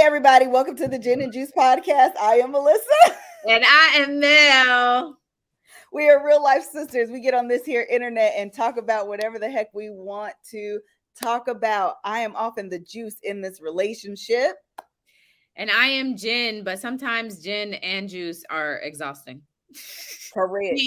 everybody. Welcome to the Gin and Juice podcast. I am Melissa. And I am Mel. We are real life sisters. We get on this here internet and talk about whatever the heck we want to talk about. I am often the juice in this relationship. And I am Gin, but sometimes gin and juice are exhausting. Correct.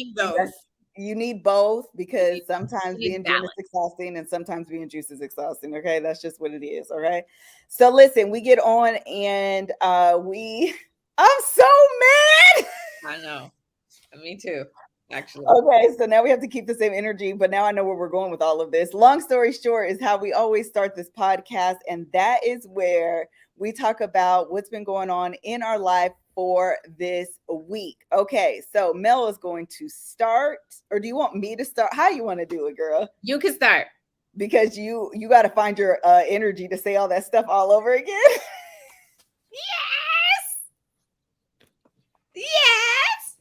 You need both because sometimes being balance. gin is exhausting and sometimes being juice is exhausting. Okay, that's just what it is. All right. So listen, we get on and I'm so mad. I know. Me too, actually. Okay, so now we have to keep the same energy, but now I know where we're going with all of this. Long story short is how we always start this podcast, and that is where we talk about what's been going on in our life for this week. Okay, so Mel is going to start, or do you want me to start? How you want to do it, girl? You can start. Because you got to find your energy to say all that stuff all over again. Yes.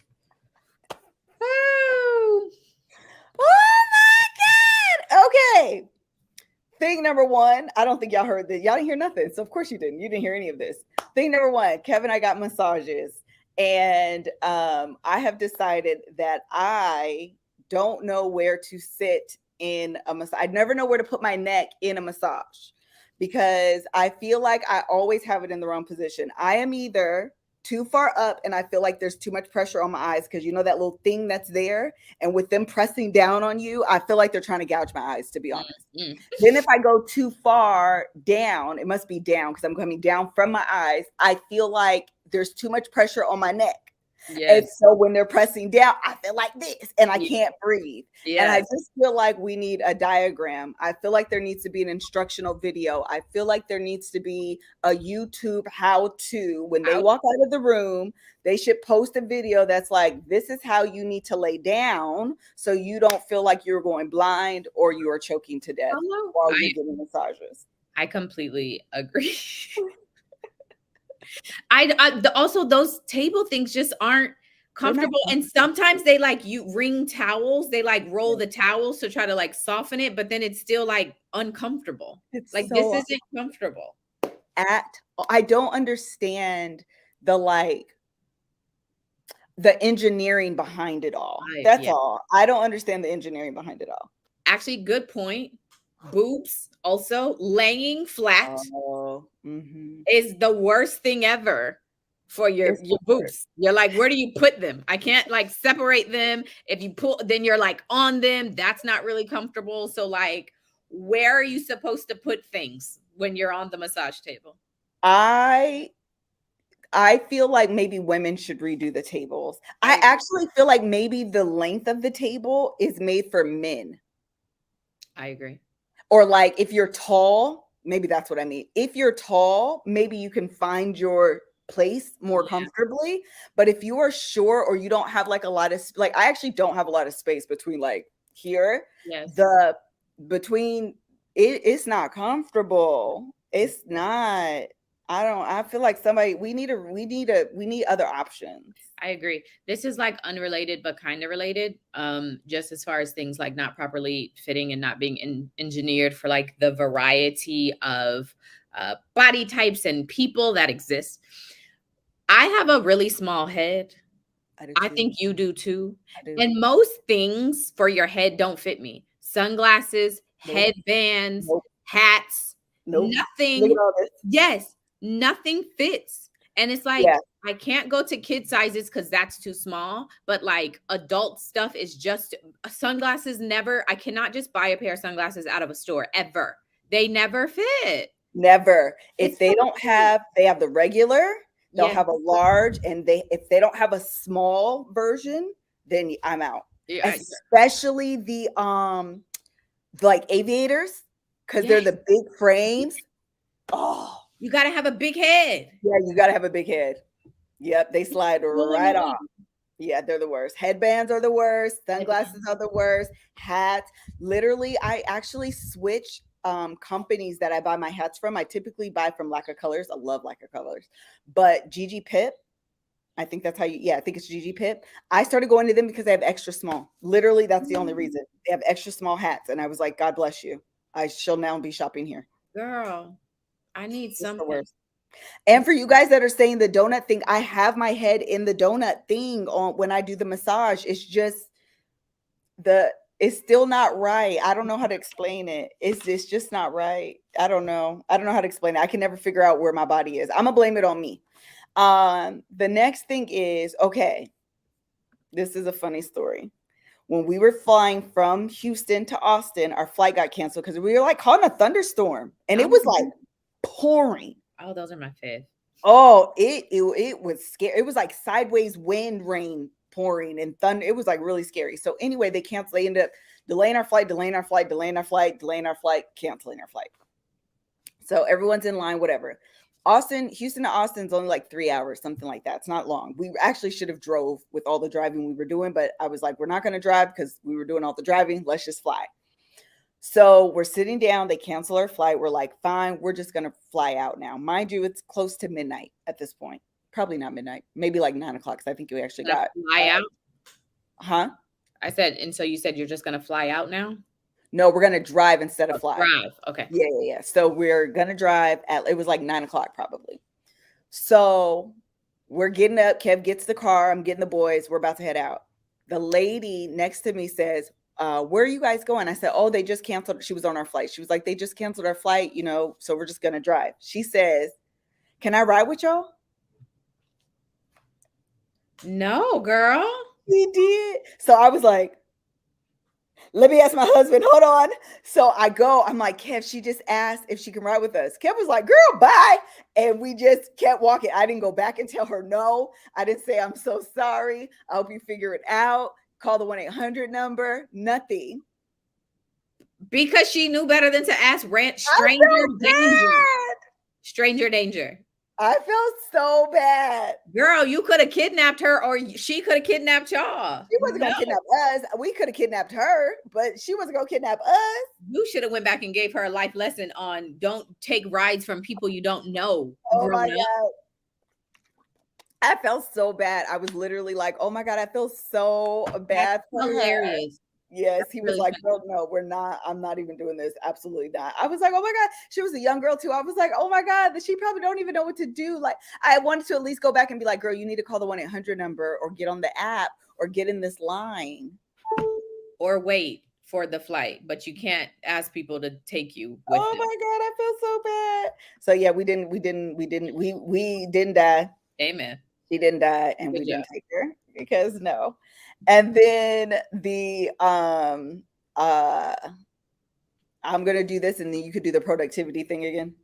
Woo. Oh my God. Okay. Thing number one, I don't think y'all heard that. Y'all didn't hear nothing. So of course you didn't. You didn't hear any of this. Thing number one, Kevin and I got massages. And I have decided that I don't know where to sit in a massage. I never know where to put my neck in a massage because I feel like I always have it in the wrong position. I am either too far up and I feel like there's too much pressure on my eyes because you know that little thing that's there, and with them pressing down on you, I feel like they're trying to gouge my eyes, to be honest. Then if I go too far down, it must be down because I'm coming down from my eyes, I feel like there's too much pressure on my neck. Yes. And so when they're pressing down, I feel like this and I can't breathe. Yes. And I just feel like we need a diagram. I feel like there needs to be an instructional video. I feel like there needs to be a YouTube how-to. When they walk out of the room, they should post a video that's like, this is how you need to lay down so you don't feel like you're going blind or you are choking to death while you're getting massages. I completely agree. Also those table things just aren't comfortable, and sometimes they like you ring towels, they like roll the towels to try to like soften it, but then it's still like uncomfortable. It's like this isn't comfortable at all. I don't understand the engineering behind it all. That's all. I don't understand the engineering behind it all. Actually, good point. Boobs also laying flat is the worst thing ever for your boobs. You're like, where do you put them? I can't like separate them. If you pull, then you're like on them. That's not really comfortable. So like, where are you supposed to put things when you're on the massage table? I feel like maybe women should redo the tables. I actually feel like maybe the length of the table is made for men. I agree. Or like if you're tall, maybe that's what I mean. If you're tall, maybe you can find your place more comfortably. But if you are short or you don't have like a lot of, like I actually don't have a lot of space between like here. Yes. It's not comfortable. It's not. I feel like we need other options. I agree. This is like unrelated, but kind of related. Just as far as things like not properly fitting and not being engineered for like the variety of body types and people that exist. I have a really small head. I think you do too. And most things for your head don't fit me. Sunglasses, headbands, hats, nothing. Look at all this. Yes. Nothing fits. And it's like, I can't go to kid sizes because that's too small. But like adult stuff is just sunglasses I cannot just buy a pair of sunglasses out of a store ever. They never fit. Never. If they have the regular, they'll have a large, and if they don't have a small version, then I'm out. Yeah, especially the like aviators, because they're the big frames. Oh. You got to have a big head. Yeah, you got to have a big head. Yep, they slide right off. Yeah, they're the worst. Headbands are the worst. Sunglasses are the worst. Hats. Literally, I actually switch companies that I buy my hats from. I typically buy from Lacquer Colors. I love Lacquer Colors. But Gigi Pip, I think that's how I think it's Gigi Pip. I started going to them because they have extra small. Literally, that's the only reason. They have extra small hats. And I was like, God bless you. I shall now be shopping here. Girl. I need something. And for you guys that are saying the donut thing, I have my head in the donut thing on when I do the massage. It's just it's still not right. I don't know how to explain it. It's just not right. I don't know. I don't know how to explain it. I can never figure out where my body is. I'm gonna blame it on me. The next thing is, okay, this is a funny story. When we were flying from Houston to Austin, our flight got canceled because we were like caught in a thunderstorm and it was like pouring. Oh, those are my fave. Oh, it was scary. It was like sideways wind, rain, pouring, and thunder. It was like really scary. So anyway, they canceled. They ended up delaying our flight, delaying our flight, delaying our flight, delaying our flight, canceling our flight. So everyone's in line, whatever. Houston to Austin's only like 3 hours, something like that. It's not long. We actually should have drove with all the driving we were doing, but I was like, we're not going to drive because we were doing all the driving. Let's just fly. So we're sitting down. They cancel our flight. We're like, fine, we're just going to fly out now. Mind you, it's close to midnight at this point. Probably not midnight. Maybe like 9 o'clock because I think we actually got. Fly out? Huh? I said, and so you said you're just going to fly out now? No, we're going to drive instead of fly. Drive. Okay. Yeah. So we're going to drive it was like 9 o'clock probably. So we're getting up. Kev gets the car. I'm getting the boys. We're about to head out. The lady next to me says, where are you guys going? I said, oh, they just canceled. She was on our flight. She was like, they just canceled our flight, so we're just going to drive. She says, can I ride with y'all? No, girl. He did. So I was like, let me ask my husband. Hold on. So I go. I'm like, Kev, she just asked if she can ride with us. Kev was like, girl, bye. And we just kept walking. I didn't go back and tell her no. I didn't say, I'm so sorry. I hope you figure it out. Call the 1-800 number. Nothing. Because she knew better than to ask stranger danger. Stranger danger. I felt so bad. Girl, you could have kidnapped her or she could have kidnapped y'all. She wasn't going to kidnap us. We could have kidnapped her, but she wasn't going to kidnap us. You should have went back and gave her a life lesson on don't take rides from people you don't know. Oh my God. I felt so bad. I was literally like, oh my God, I feel so bad. That's hilarious. Yes, he was like, girl, no, we're not. I'm not even doing this. Absolutely not. I was like, oh my God. She was a young girl too. I was like, oh my God, that she probably don't even know what to do. Like, I wanted to at least go back and be like, girl, you need to call the 1-800 number or get on the app or get in this line. Or wait for the flight, but you can't ask people to take you with Oh them. my God, I feel so bad. So yeah, we didn't die. Amen. She didn't die and we didn't take her because no. And then I'm gonna do this and then you could do the productivity thing again.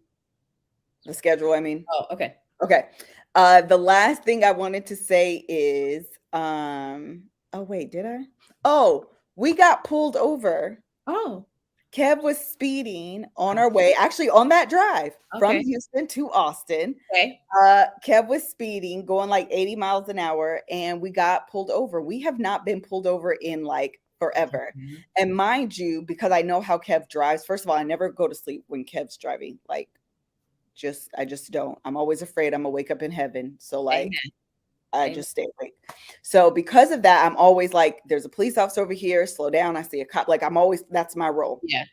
The schedule, I mean. Oh, okay. Okay. The last thing I wanted to say is oh wait, did I? Oh, we got pulled over. Oh. Kev was speeding on our way, actually on that drive from Houston to Austin. Okay. Kev was speeding, going like 80 miles an hour, and we got pulled over. We have not been pulled over in like forever. Mm-hmm. And mind you, because I know how Kev drives, first of all, I never go to sleep when Kev's driving. Like, I just don't. I'm always afraid I'm gonna wake up in heaven. So like, I just stay awake. So because of that, I'm always like, there's a police officer over here, slow down. I see a cop. Like that's my role. Yeah.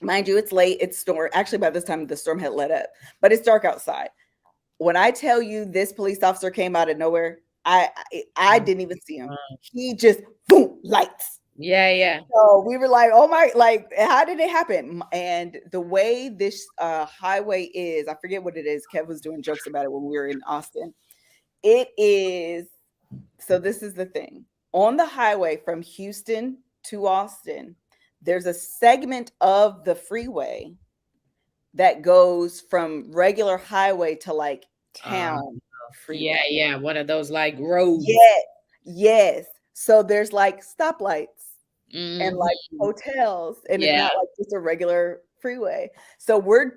Mind you, it's late. It's storm. Actually, by this time, the storm had let up, but it's dark outside. When I tell you this police officer came out of nowhere, I didn't even see him. He just, boom, lights. Yeah. So we were like, oh my, like, how did it happen? And the way this highway is, I forget what it is. Kev was doing jokes about it when we were in Austin. It is, so this is the thing. On the highway from Houston to Austin, there's a segment of the freeway that goes from regular highway to like town freeway. Yeah. One of those like roads. Yes. So there's like stoplights and like hotels, and it's not like just a regular freeway. So we're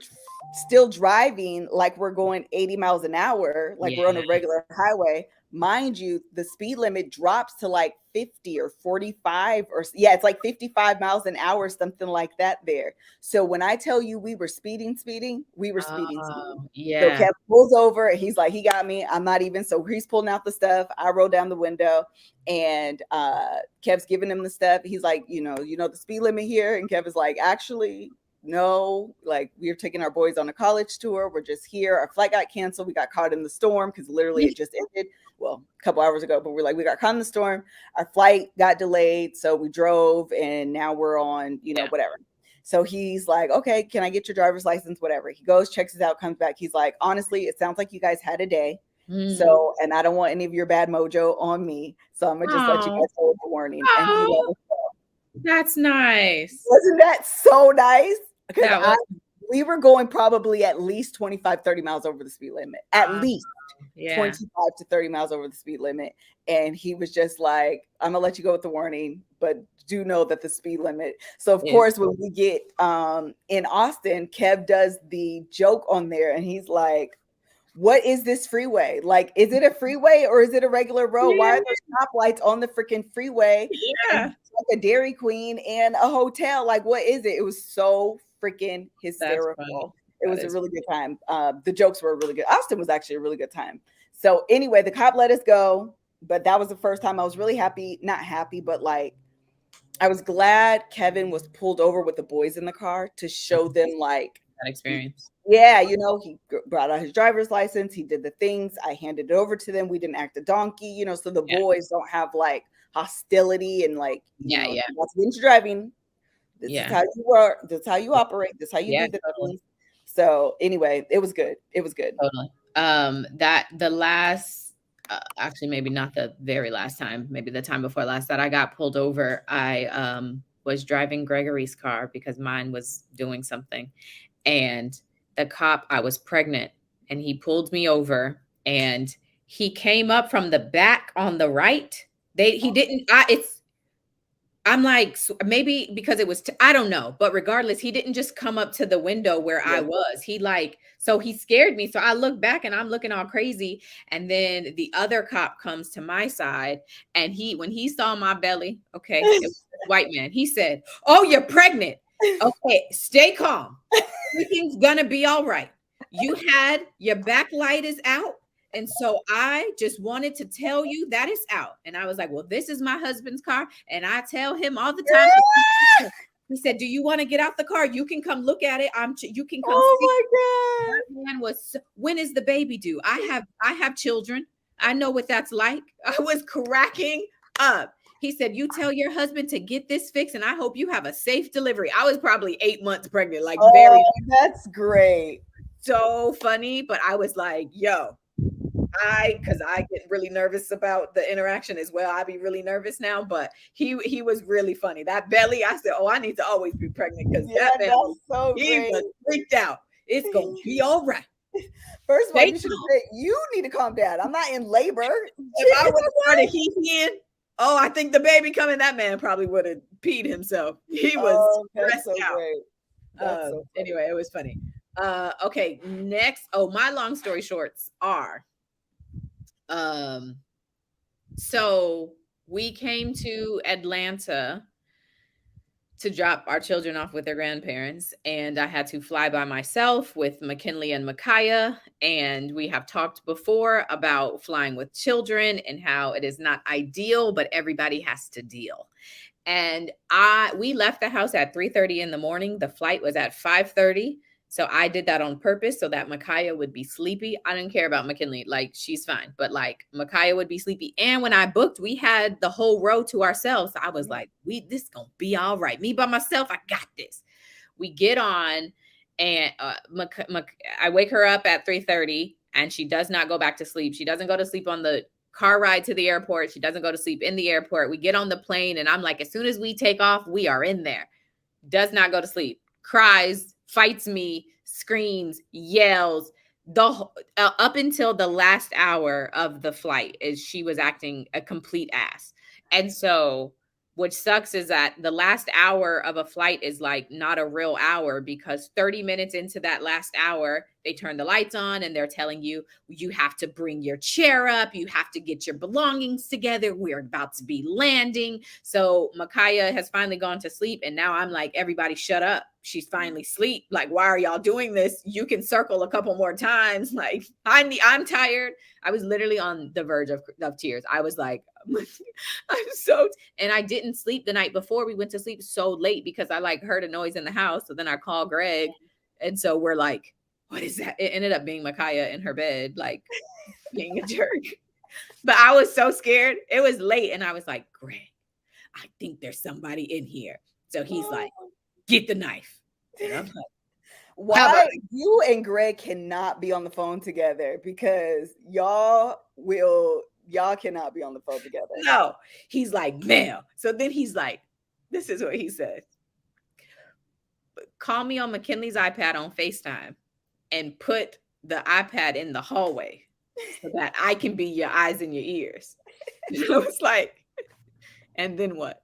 still driving like we're going 80 miles an hour, like we're on a regular highway. Mind you, the speed limit drops to like 50 or 45 or it's like 55 miles an hour, something like that there. So when I tell you we were speeding, we were speeding. Yeah. So Kev pulls over and he's like, he got me. I'm not even. So he's pulling out the stuff. I roll down the window and Kev's giving him the stuff. He's like, you know the speed limit here. And Kev is like, actually, no, like we're taking our boys on a college tour. We're just here. Our flight got canceled. We got caught in the storm because literally it just ended. Well, a couple hours ago, but we're like, we got caught in the storm. Our flight got delayed. So we drove and now we're on, whatever. So he's like, okay, can I get your driver's license? Whatever. He goes, checks it out, comes back. He's like, honestly, it sounds like you guys had a day. So, and I don't want any of your bad mojo on me. So I'm going to just let you guys hold the warning. And he let us go. That's nice. Wasn't that so nice? Because we were going probably at least 25, 30 miles over the speed limit. At least 25 to 30 miles over the speed limit. And he was just like, I'm going to let you go with the warning, but do know that the speed limit. So, of course, when we get in Austin, Kev does the joke on there. And he's like, what is this freeway? Like, is it a freeway or is it a regular road? Why are there stoplights on the freaking freeway? Yeah. Like a Dairy Queen and a hotel. Like, what is it? It was so freaking hysterical. It was a really good time. The jokes were really good. Austin was actually a really good time. So anyway, the cop let us go, but that was the first time I was really happy. Not happy, but like, I was glad Kevin was pulled over with the boys in the car to show them like that experience. Yeah, he brought out his driver's license. He did the things. I handed it over to them. We didn't act a donkey, so the boys don't have like hostility and like, that's into driving. This is how you work. This is how you operate. This is how you do the things. So anyway, it was good. It was good. Totally. That the last, actually maybe not the very last time, maybe the time before last that I got pulled over, I was driving Gregory's car because mine was doing something. And the cop, I was pregnant, and he pulled me over, and he came up from the back on the right. I'm like, maybe because it was, I don't know, but regardless, he didn't just come up to the window where I was. So he scared me. So I look back and I'm looking all crazy. And then the other cop comes to my side, and when he saw my belly, okay, it was a white man, he said, "Oh, you're pregnant. Okay, stay calm. Everything's gonna be all right. Your back light is out. And so I just wanted to tell you that it's out." And I was like, well, this is my husband's car. And I tell him all the time. He said, "Do you want to get out the car? You can come look at it. You can come." Oh my God. That man when is the baby due? I have children. I know what that's like. I was cracking up. He said, "You tell your husband to get this fixed, and I hope you have a safe delivery." I was probably 8 months pregnant. Like, that's great. So funny. But I was like, yo, because I get really nervous about the interaction as well. I be really nervous now, but he was really funny. That belly, I said, oh, I need to always be pregnant because that man was freaked out. It's going to be all right. First of all, you should have said, you need to calm down. I'm not in labor. If I would have started heaving, I think the baby coming, that man probably would have peed himself. He was stressed out. Great. Anyway, it was funny. Okay, next. My long story shorts are, so we came to Atlanta to drop our children off with their grandparents, and I had to fly by myself with McKinley and Micaiah. And we have talked before about flying with children and how it is not ideal, but everybody has to deal. And we left the house at 3:30 in the morning. The flight was at 5:30. So I did that on purpose so that Micaiah would be sleepy. I didn't care about McKinley. Like, she's fine. But like, Micaiah would be sleepy. And when I booked, we had the whole row to ourselves. So I was like, this is going to be all right. Me by myself, I got this. We get on, and I wake her up at 3:30, and she does not go back to sleep. She doesn't go to sleep on the car ride to the airport. She doesn't go to sleep in the airport. We get on the plane, and I'm like, as soon as we take off, we are in there. Does not go to sleep. Cries, fights me, screams, yells. Up until the last hour of the flight, she was acting a complete ass. And so which sucks is that the last hour of a flight is like not a real hour, because 30 minutes into that last hour, they turn the lights on and they're telling you, you have to bring your chair up. You have to get your belongings together. We're about to be landing. So Micaiah has finally gone to sleep. And now I'm like, everybody shut up. She's finally asleep. Like, why are y'all doing this? You can circle a couple more times. Like, I'm tired. I was literally on the verge of tears. I was like, I'm so, and I didn't sleep the night before. We went to sleep so late because I like heard a noise in the house. So then I called Greg. And so we're like, what is that? It ended up being Micaiah in her bed, like being a jerk. But I was so scared. It was late. And I was like, Greg, I think there's somebody in here. So he's like, get the knife. And I'm like, why you and Greg cannot be on the phone together? Because y'all cannot be on the phone together. No, he's like, Mel. So then he's like, this is what he said. Call me on McKinley's iPad on FaceTime and put the iPad in the hallway so that I can be your eyes and your ears. And I was like, and then what?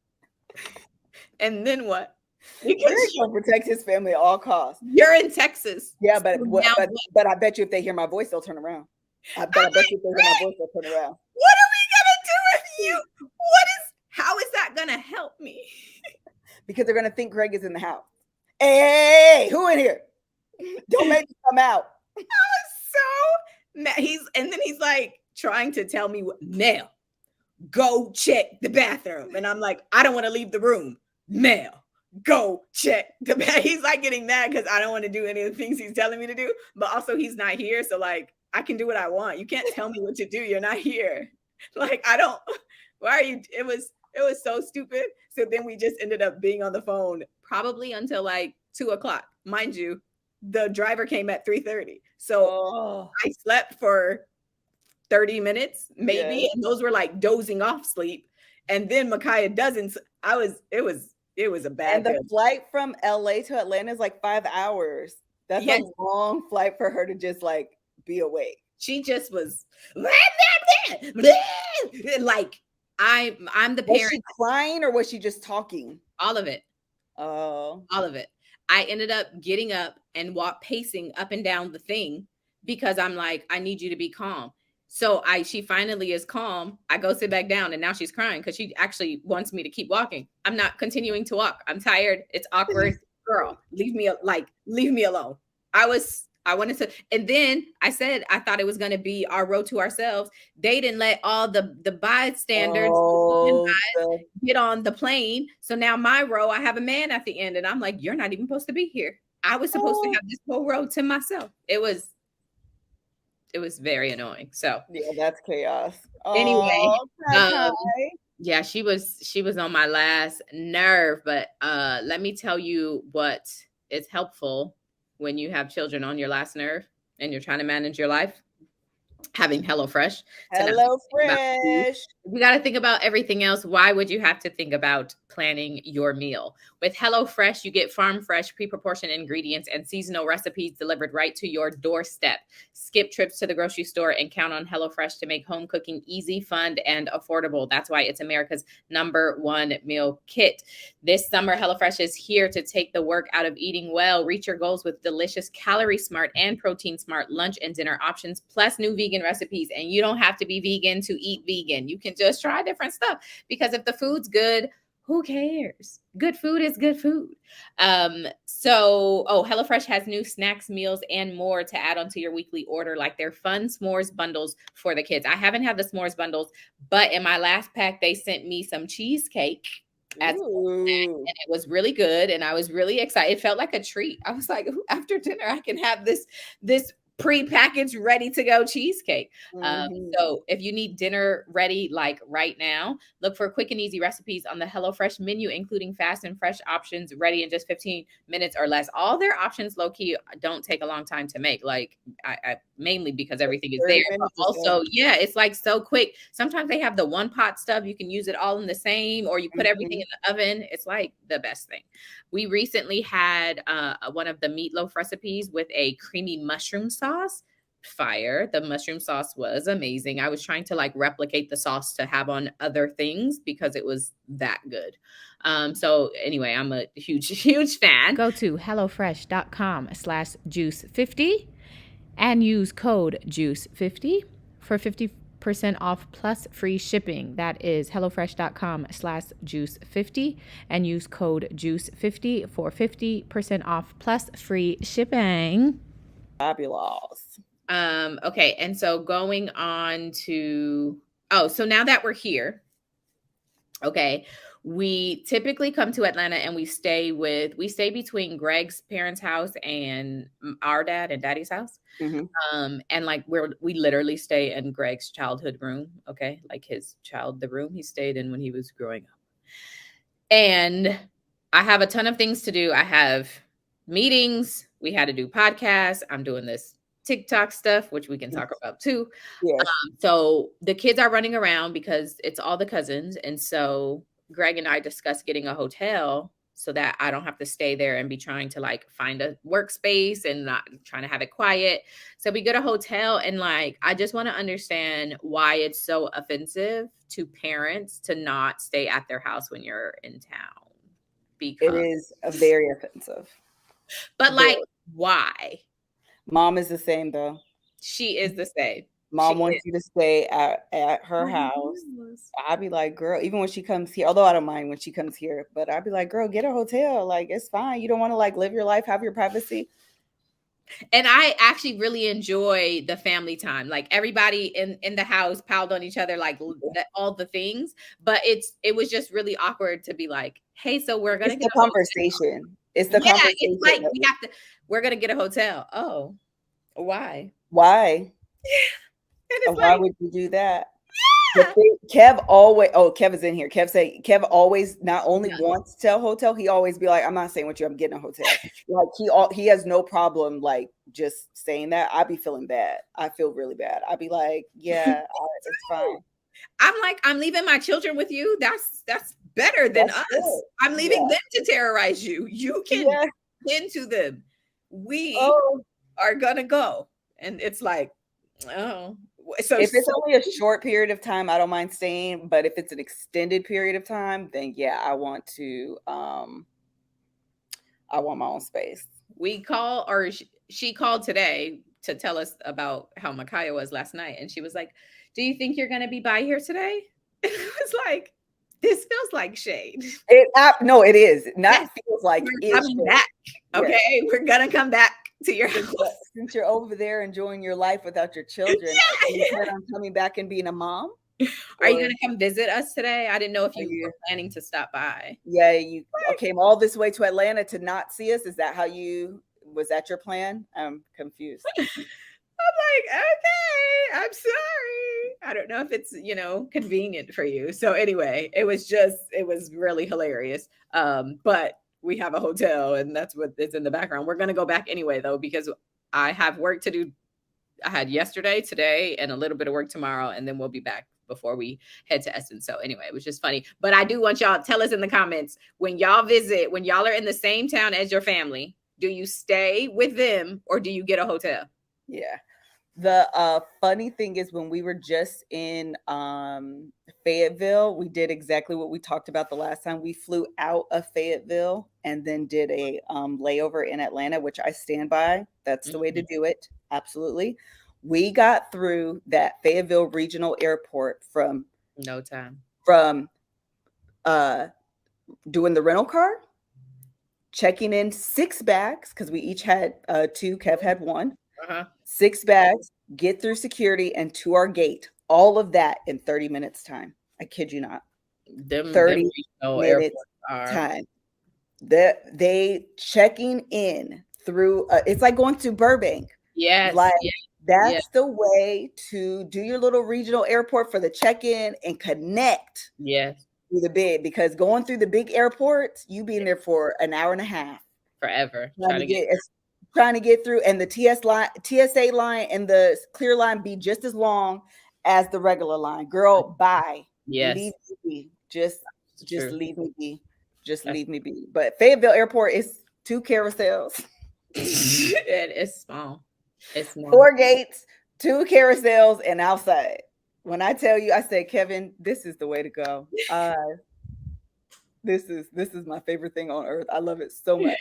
And then what? Because he's gonna protect his family at all costs. You're in Texas. Yeah, but I bet you if they hear my voice, they'll turn around. I bet you if they hear my voice, they'll turn around. What are we gonna do with you? How is that gonna help me? Because they're gonna think Greg is in the house. Hey, who in here? Don't make me come out. I was so mad. And then he's like trying to tell me, Mel, go check the bathroom. And I'm like, I don't want to leave the room. Mel, go check the bathroom. He's like getting mad because I don't want to do any of the things he's telling me to do. But also he's not here. So like, I can do what I want. You can't tell me what to do. You're not here. Like, why are you? It was so stupid. So then we just ended up being on the phone probably until like 2:00. Mind you, the driver came at 3:30. So I slept for 30 minutes, maybe. Yeah. And those were like dozing off sleep. And then Micaiah doesn't. It was a bad. And the flight from LA to Atlanta is like 5 hours. That's a long flight for her to just like be awake. She just was like, I'm the parent. Was she crying or was she just talking? All of it. Oh. All of it. I ended up getting up and pacing up and down the thing because I'm like, I need you to be calm. So she finally is calm. I go sit back down and now she's crying because she actually wants me to keep walking. I'm not continuing to walk. I'm tired. It's awkward. Girl, leave me alone. I wanted to, and then I said I thought it was going to be our row to ourselves. They didn't let all the bystanders get on the plane. So now my row, I have a man at the end, and I'm like, you're not even supposed to be here. I was supposed to have this whole row to myself. It was very annoying. So yeah, that's chaos. Anyway, yeah, she was on my last nerve, but let me tell you what is helpful when you have children on your last nerve and you're trying to manage your life. Having HelloFresh. HelloFresh. You got to think about everything else. Why would you have to think about planning your meal? With HelloFresh, you get farm fresh, pre-proportioned ingredients and seasonal recipes delivered right to your doorstep. Skip trips to the grocery store and count on HelloFresh to make home cooking easy, fun, and affordable. That's why it's America's #1 meal kit. This summer, HelloFresh is here to take the work out of eating well. Reach your goals with delicious, calorie smart and protein smart lunch and dinner options, plus new vegan recipes. And you don't have to be vegan to eat vegan. You can just try different stuff because if the food's good, who cares? Good food is good food. HelloFresh has new snacks, meals, and more to add onto your weekly order, like their fun s'mores bundles for the kids. I haven't had the s'mores bundles, but in my last pack, they sent me some cheesecake as a snack, and it was really good. And I was really excited. It felt like a treat. I was like, after dinner, I can have this pre-packaged, ready to go cheesecake. So if you need dinner ready, like right now, look for quick and easy recipes on the HelloFresh menu, including fast and fresh options ready in just 15 minutes or less. All their options, low key, don't take a long time to make. Like I mainly because everything is there. But also, yeah, it's like so quick. Sometimes they have the one pot stuff. You can use it all in the same, or you put everything in the oven. It's like the best thing. We recently had one of the meatloaf recipes with a creamy mushroom sauce. Fire. The mushroom sauce was amazing. I was trying to like replicate the sauce to have on other things because it was that good. So anyway, I'm a huge fan. Go to HelloFresh.com/juice50 and use code JUICE50 for 50% off plus free shipping. That is hellofresh.com/juice50 and use code JUICE50 for 50% off plus free shipping. Fabulous. Okay, and so going on to so now that we're here, okay, we typically come to Atlanta and we stay between Greg's parents' house and our dad and daddy's house. And like we literally stay in Greg's childhood room, okay? Like the room he stayed in when he was growing up. And I have a ton of things to do. I have meetings, we had to do podcasts, I'm doing this TikTok stuff, which we can talk about too. Yes. So the kids are running around because it's all the cousins. And so Greg and I discussed getting a hotel so that I don't have to stay there and be trying to like find a workspace and not trying to have it quiet. So we go to a hotel, and like, I just want to understand why it's so offensive to parents to not stay at their house when you're in town. Because it is very offensive. But like, why? Mom is the same though. She is the same. Mom wants you to stay at her house. I'd be like, girl, even when she comes here, although I don't mind when she comes here, but I'd be like, girl, get a hotel. Like, it's fine. You don't want to like live your life, have your privacy. And I actually really enjoy the family time. Like everybody in the house piled on each other, like all the things. But it was just really awkward to be like, hey, so we're gonna get a conversation. It's the conversation. It's like we're gonna get a hotel. Oh, why? Why? Why would you do that? Yeah. Kev is in here. Kev always not only wants to tell hotel, he always be like, I'm not saying with you, I'm getting a hotel. Like he has no problem like just saying that. I'd be feeling bad. I feel really bad. I'd be like, yeah, it's fine. I'm like, I'm leaving my children with you. That's better than us. Good. I'm leaving them to terrorize you. You can into them. We are gonna go. And it's like, oh. So if it's only a short period of time, I don't mind staying. But if it's an extended period of time, then yeah, I want my own space. She called today to tell us about how Micaiah was last night, and she was like, "Do you think you're gonna be by here today?" And I was like, "This feels like shade." No, it is not. Feels like we're coming back. Okay, we're gonna come back to your house. Since you're over there enjoying your life without your children, you plan on coming back and being a mom? Are you going to come visit us today? I didn't know if you were planning to stop by. Yeah, you came all this way to Atlanta to not see us. Is that was that your plan? I'm confused. I'm like, okay, I'm sorry. I don't know if it's, convenient for you. So anyway, it was really hilarious. But we have a hotel and that's what is in the background. We're going to go back anyway, though, because I have work to do. I had yesterday, today, and a little bit of work tomorrow, and then we'll be back before we head to Essence. So anyway, it was just funny. But I do want y'all to tell us in the comments, when y'all visit, when y'all are in the same town as your family, do you stay with them or do you get a hotel? Yeah. The funny thing is when we were just in Fayetteville, we did exactly what we talked about the last time. We flew out of Fayetteville and then did a layover in Atlanta, which I stand by. That's the way to do it. Absolutely. We got through that Fayetteville Regional Airport from no time. From doing the rental car, checking in 6 bags, because we each had 2. Kev had 1. 6 bags, get through security and to our gate. All of that in 30 minutes time. I kid you not. 30 minutes time. They checking in through it's like going to Burbank. Yes. Like that's the way to do your little regional airport for the check-in and connect. Yes. Through the big, because going through the big airports, you be in there for an hour and a half. Forever. Trying to get through, and the TSA line and the clear line be just as long as the regular line. Girl, bye. Yes. Leave me be. Just leave me be. Just leave me be. But Fayetteville Airport is 2 carousels. It is small. It's small. 4 gates, 2 carousels, and outside. When I tell you, I say, Kevin, this is the way to go. This is my favorite thing on earth. I love it so much.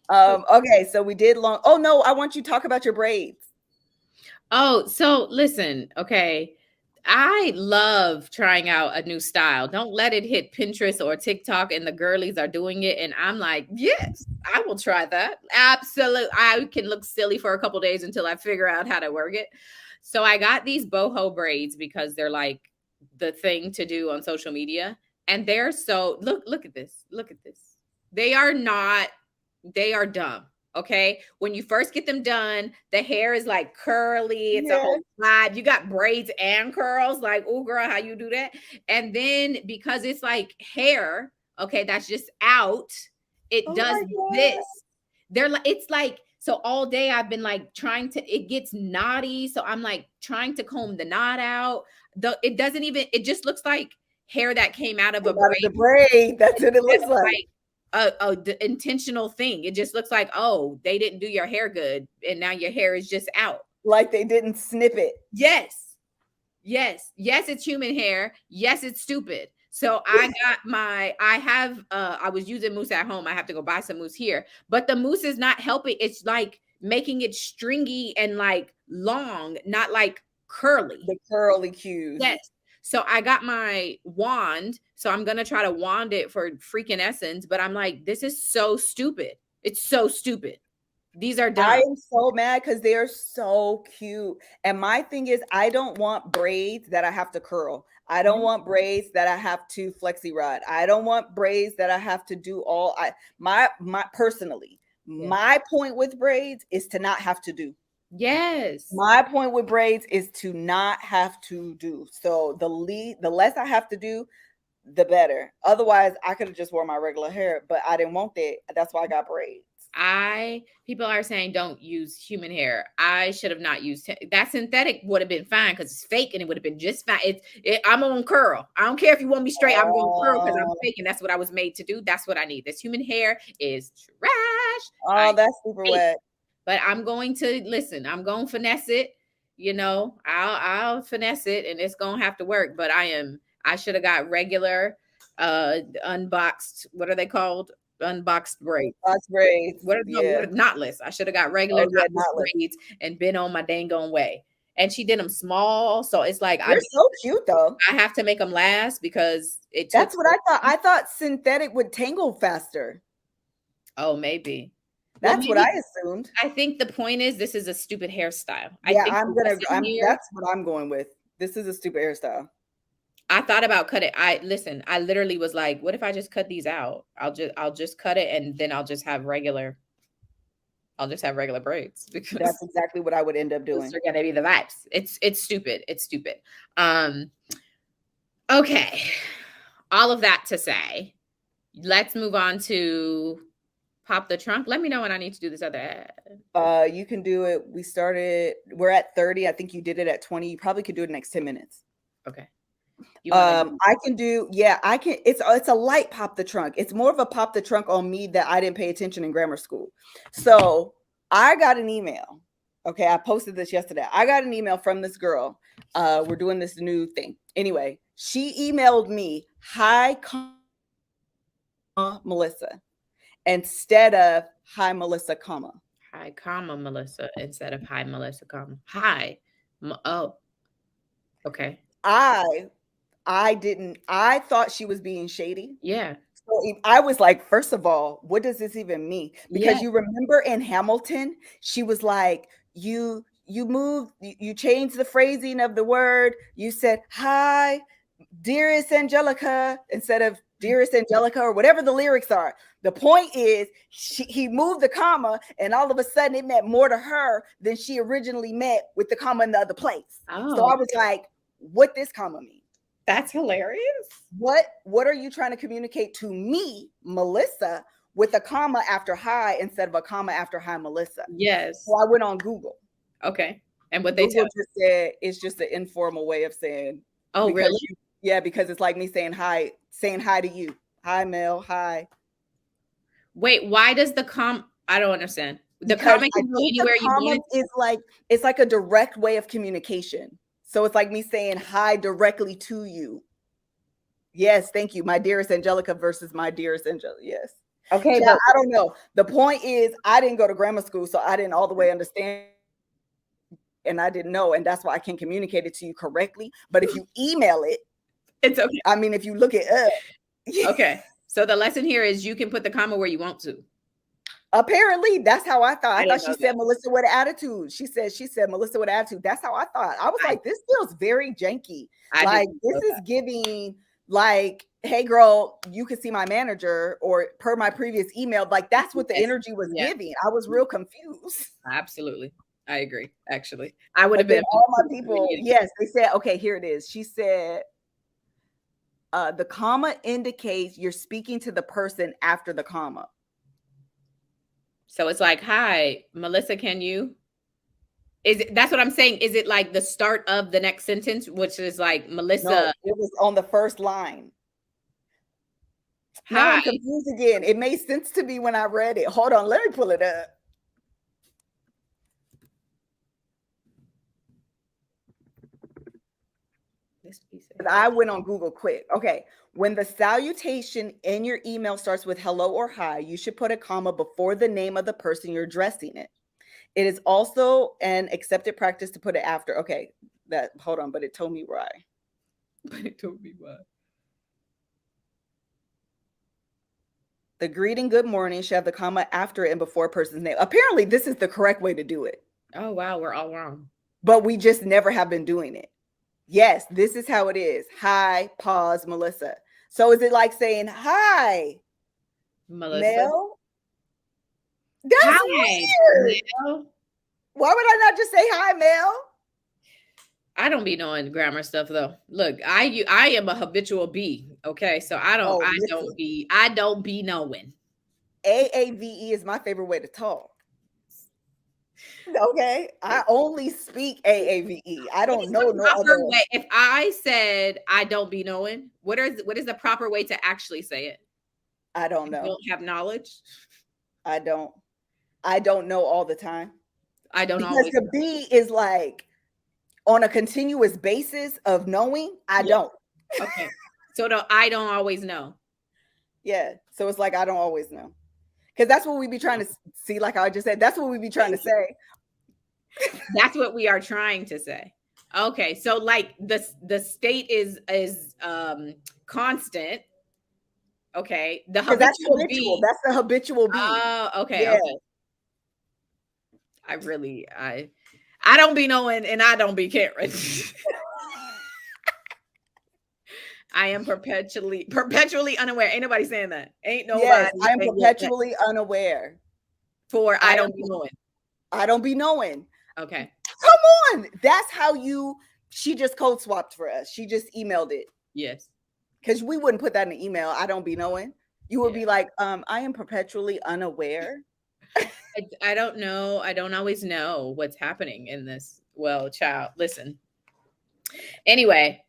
Okay, so we did long. Oh no, I want you to talk about your braids. Oh, so listen, okay. I love trying out a new style. Don't let it hit Pinterest or TikTok and the girlies are doing it. And I'm like, yes, I will try that. Absolutely. I can look silly for a couple days until I figure out how to work it. So I got these boho braids because they're like the thing to do on social media. And they're so look at this. Look at this. They are not, they are dumb. Okay. When you first get them done, the hair is like curly. It's a Yeah. whole vibe. You got braids and curls. Like, oh, girl, how you do that? And then because it's like hair, okay, that's just out, it Oh does my God. this. They're like, it's like, so all day I've been like trying to, it gets knotty. So I'm like trying to comb the knot out. It doesn't even, it just looks like hair that came out of a Out of the braid. braid. That's what it Instead looks of like. like intentional thing. It just looks like, oh, they didn't do your hair good, and now your hair is just out. Like they didn't snip it. Yes, yes, yes. It's human hair. Yes, it's stupid. So I got I was using mousse at home. I have to go buy some mousse here, but the mousse is not helping. It's like making it stringy and like long, not like curly. The curly cues. Yes. So I got my wand. So I'm going to try to wand it for freaking Essence. But I'm like, this is so stupid. It's so stupid. These are I dumb. am so mad because they are so cute. And my thing is, I don't want braids that I have to curl. I don't want braids that I have to flexi rod. I don't want braids that I have to do all. My personally, my point with braids is to not have to do. Yes. My point with braids is to not have to do. So the less I have to do, the better. Otherwise, I could have just wore my regular hair, but I didn't want that. That's why I got braids. People are saying don't use human hair. I should have not used that. Synthetic would have been fine because it's fake and it would have been just fine. I'm on curl. I don't care if you want me straight. I'm going curl because I'm fake and that's what I was made to do. That's what I need. This human hair is trash. Oh, that's super wet. But I'm going to listen. I'm going to finesse it. You know, I'll finesse it and it's going to have to work. But I should have got regular unboxed. What are they called? Unboxed braids. Unboxed braids. What are knotless? I should have got regular knotless braids and been on my dang on way. And she did them small, so it's like they're so cute though. I have to make them last because That's what I thought. I thought synthetic would tangle faster. Oh, maybe. That's what I assumed. I think the point is this is a stupid hairstyle. Yeah, that's what I'm going with. This is a stupid hairstyle. I thought about cutting. I literally was like, what if I just cut these out? I'll just cut it and then I'll just have regular braids because that's exactly what I would end up doing. They're gonna be the vibes. It's stupid. It's stupid. Okay. All of that to say, let's move on to pop the trunk. Let me know when I need to do this other ad. You can do it. We're at 30. I think you did it at 20. You probably could do it in the next 10 minutes. Okay. I can do, I can. It's a light pop the trunk. It's more of a pop the trunk on me that I didn't pay attention in grammar school. So I got an email. Okay, I posted this yesterday. I got an email from this girl. We're doing this new thing. Anyway, she emailed me, "Hi, Melissa," instead of "Hi, Melissa, comma." Hi, comma, Melissa, instead of "Hi, Melissa, comma." Hi. Oh. Okay. I thought she was being shady. Yeah. So I was like, first of all, what does this even mean? Because you remember in Hamilton, she was like, you changed the phrasing of the word. You said, "Hi, dearest Angelica," instead of "dearest Angelica," or whatever the lyrics are. The point is he moved the comma and all of a sudden it meant more to her than she originally meant with the comma in the other place. Oh. So I was like, what this comma mean? That's hilarious. What are you trying to communicate to me, Melissa, with a comma after "hi" instead of a comma after "hi, Melissa"? Yes. So I went on Google. Okay. And what they just said, it's just an informal way of saying. Oh, really? Because it's like me saying hi to you. Hi, Mel. Hi. Wait, why does the I don't understand. The comma can go anywhere you want. It's like a direct way of communication. So it's like me saying hi directly to you. Yes, thank you. My dearest Angelica versus my dearest Angelica. Yes. Okay. But I don't know. The point is I didn't go to grammar school, so I didn't all the way understand. and I didn't know, and that's why I can't communicate it to you correctly. But if you email it, it's okay. I mean, if you look it up. Okay. So the lesson here is you can put the comma where you want to. Apparently, that's how I thought. I thought she know said that. Melissa with attitude. She said Melissa with attitude. That's how I thought. I was like, this feels very janky. Like, this is giving like, hey girl, you can see my manager, or per my previous email. Like, that's what the energy was giving. I was real confused. Absolutely. I agree. Actually, I would have been all my people. Yes, they said, okay, here it is. She said, the comma indicates you're speaking to the person after the comma. So it's like, hi, Melissa, can you? That's what I'm saying. Is it like the start of the next sentence, which is like, Melissa? No, it was on the first line. Now I'm confused again. It made sense to me when I read it. Hold on, let me pull it up. I went on Google quick. Okay. When the salutation in your email starts with hello or hi, you should put a comma before the name of the person you're addressing it. It is also an accepted practice to put it after. Okay. Hold on, but it told me why. The greeting good morning should have the comma after it and before a person's name. Apparently, this is the correct way to do it. Oh, wow. We're all wrong. But we just never have been doing it. Yes, this is how it is. Hi, pause, Melissa. So is it like saying, hi, Melissa? Mel? That's weird. Mel? Why would I not just say hi, Mel? I don't be knowing grammar stuff though. Look, I am a habitual B. Okay, so I don't be knowing. AAVE is my favorite way to talk. Okay, I only speak AAVE. I don't know no other way. If I said I don't be knowing, what is the proper way to actually say it? I don't know. Don't have knowledge. I don't know all the time. I don't because the B is like on a continuous basis of knowing. I don't. Okay, so I don't always know. Yeah, so it's like I don't always know, because that's what we be trying to see. Like I just said, that's what we be trying to say. That's what we are trying to say. Okay, so like the state is constant. Okay, the habitual B. That's the habitual B. Oh, okay. Yeah. Okay. I don't be knowing, and I don't be caring. I am perpetually unaware. Ain't nobody saying that. Ain't nobody. Yes, I am perpetually unaware. I don't be knowing. I don't be knowing. Okay. Come on. That's how she just code swapped for us. She just emailed it. Yes. Because we wouldn't put that in the email. I don't be knowing. You would be like, I am perpetually unaware. I don't know. I don't always know what's happening in this. Well, child, listen. Anyway,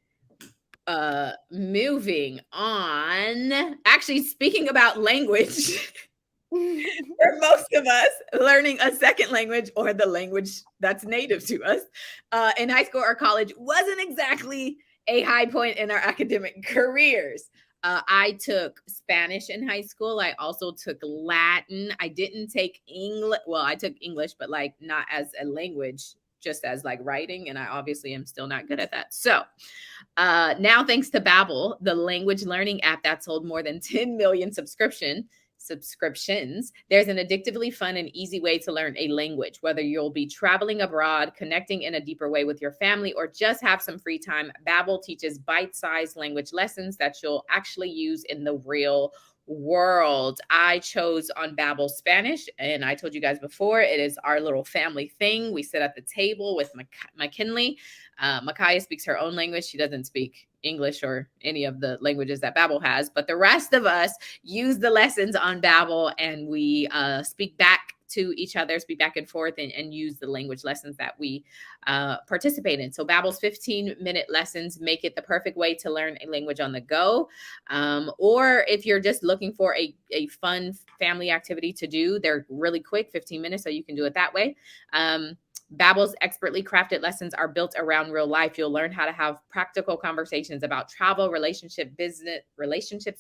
moving on. Actually, speaking about language, for most of us, learning a second language or the language that's native to us in high school or college wasn't exactly a high point in our academic careers. I took Spanish in high school. I also took Latin. I didn't take English. Well, I took English, but like not as a language, just as like writing. And I obviously am still not good at that. So now, thanks to Babbel, the language learning app that sold more than 10 million subscriptions, there's an addictively fun and easy way to learn a language. Whether you'll be traveling abroad, connecting in a deeper way with your family, or just have some free time, Babbel teaches bite-sized language lessons that you'll actually use in the real world. I chose on Babbel Spanish, and I told you guys before, it is our little family thing. We sit at the table with McKinley. Makaya speaks her own language. She doesn't speak English or any of the languages that Babbel has, but the rest of us use the lessons on Babbel, and we speak back to each other, speak back and forth, and use the language lessons that we participate in. So Babbel's 15-minute lessons make it the perfect way to learn a language on the go. Or if you're just looking for a fun family activity to do, they're really quick, 15 minutes, so you can do it that way. Babbel's expertly crafted lessons are built around real life. You'll learn how to have practical conversations about travel, relationships,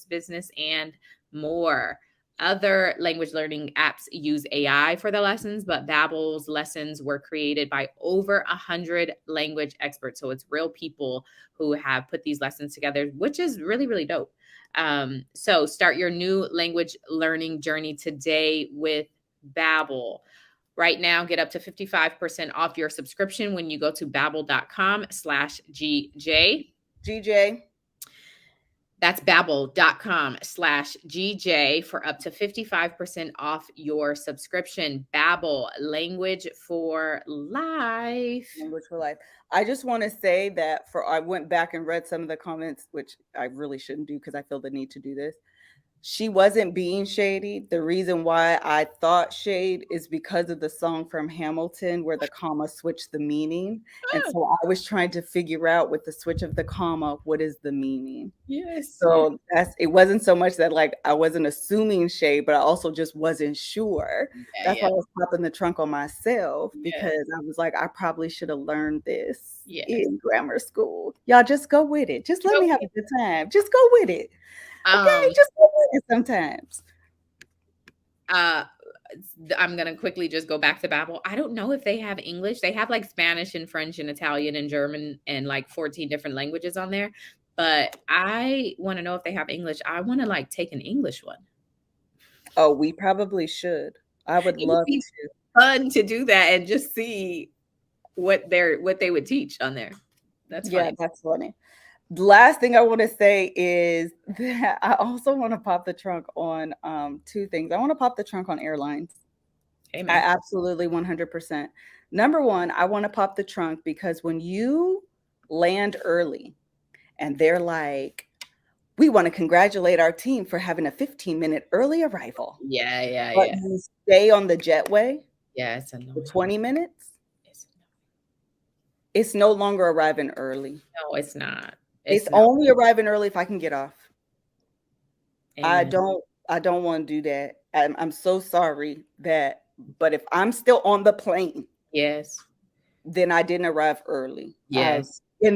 business, and more. Other language learning apps use AI for the lessons, but Babbel's lessons were created by over 100 language experts. So it's real people who have put these lessons together, which is really, really dope. So start your new language learning journey today with Babbel. Right now, get up to 55% off your subscription when you go to babbel.com/GJ. GJ. That's babbel.com/GJ for up to 55% off your subscription. Babbel, language for life. Language for life. I just want to say that I went back and read some of the comments, which I really shouldn't do because I feel the need to do this. She wasn't being shady. The reason why I thought shade is because of the song from Hamilton where the comma switched the meaning. And so I was trying to figure out with the switch of the comma, what is the meaning? Yes. So it wasn't so much that like I wasn't assuming shade, but I also just wasn't sure. That's why I was popping the trunk on myself because I was like, I probably should have learned this in grammar school. Y'all just go with it. Just let me have a good time. Just go with it. Okay, just go with it sometimes. I'm going to quickly just go back to Babbel. I don't know if they have English. They have like Spanish and French and Italian and German and like 14 different languages on there. But I want to know if they have English. I want to like take an English one. Oh, we probably should. I would love to. Fun to do that and just see what they would teach on there. That's funny. Yeah, that's funny. The last thing I want to say is that I also want to pop the trunk on two things. I want to pop the trunk on airlines. Amen. I absolutely 100%. Number one, I want to pop the trunk because when you land early and they're like, we want to congratulate our team for having a 15-minute early arrival. But you stay on the jetway. It's for 20 minutes. It's no longer arriving early. No, it's not. It's only arriving early if I can get off. Amen. I don't want to do that. I'm so sorry but if I'm still on the plane, then I didn't arrive early. And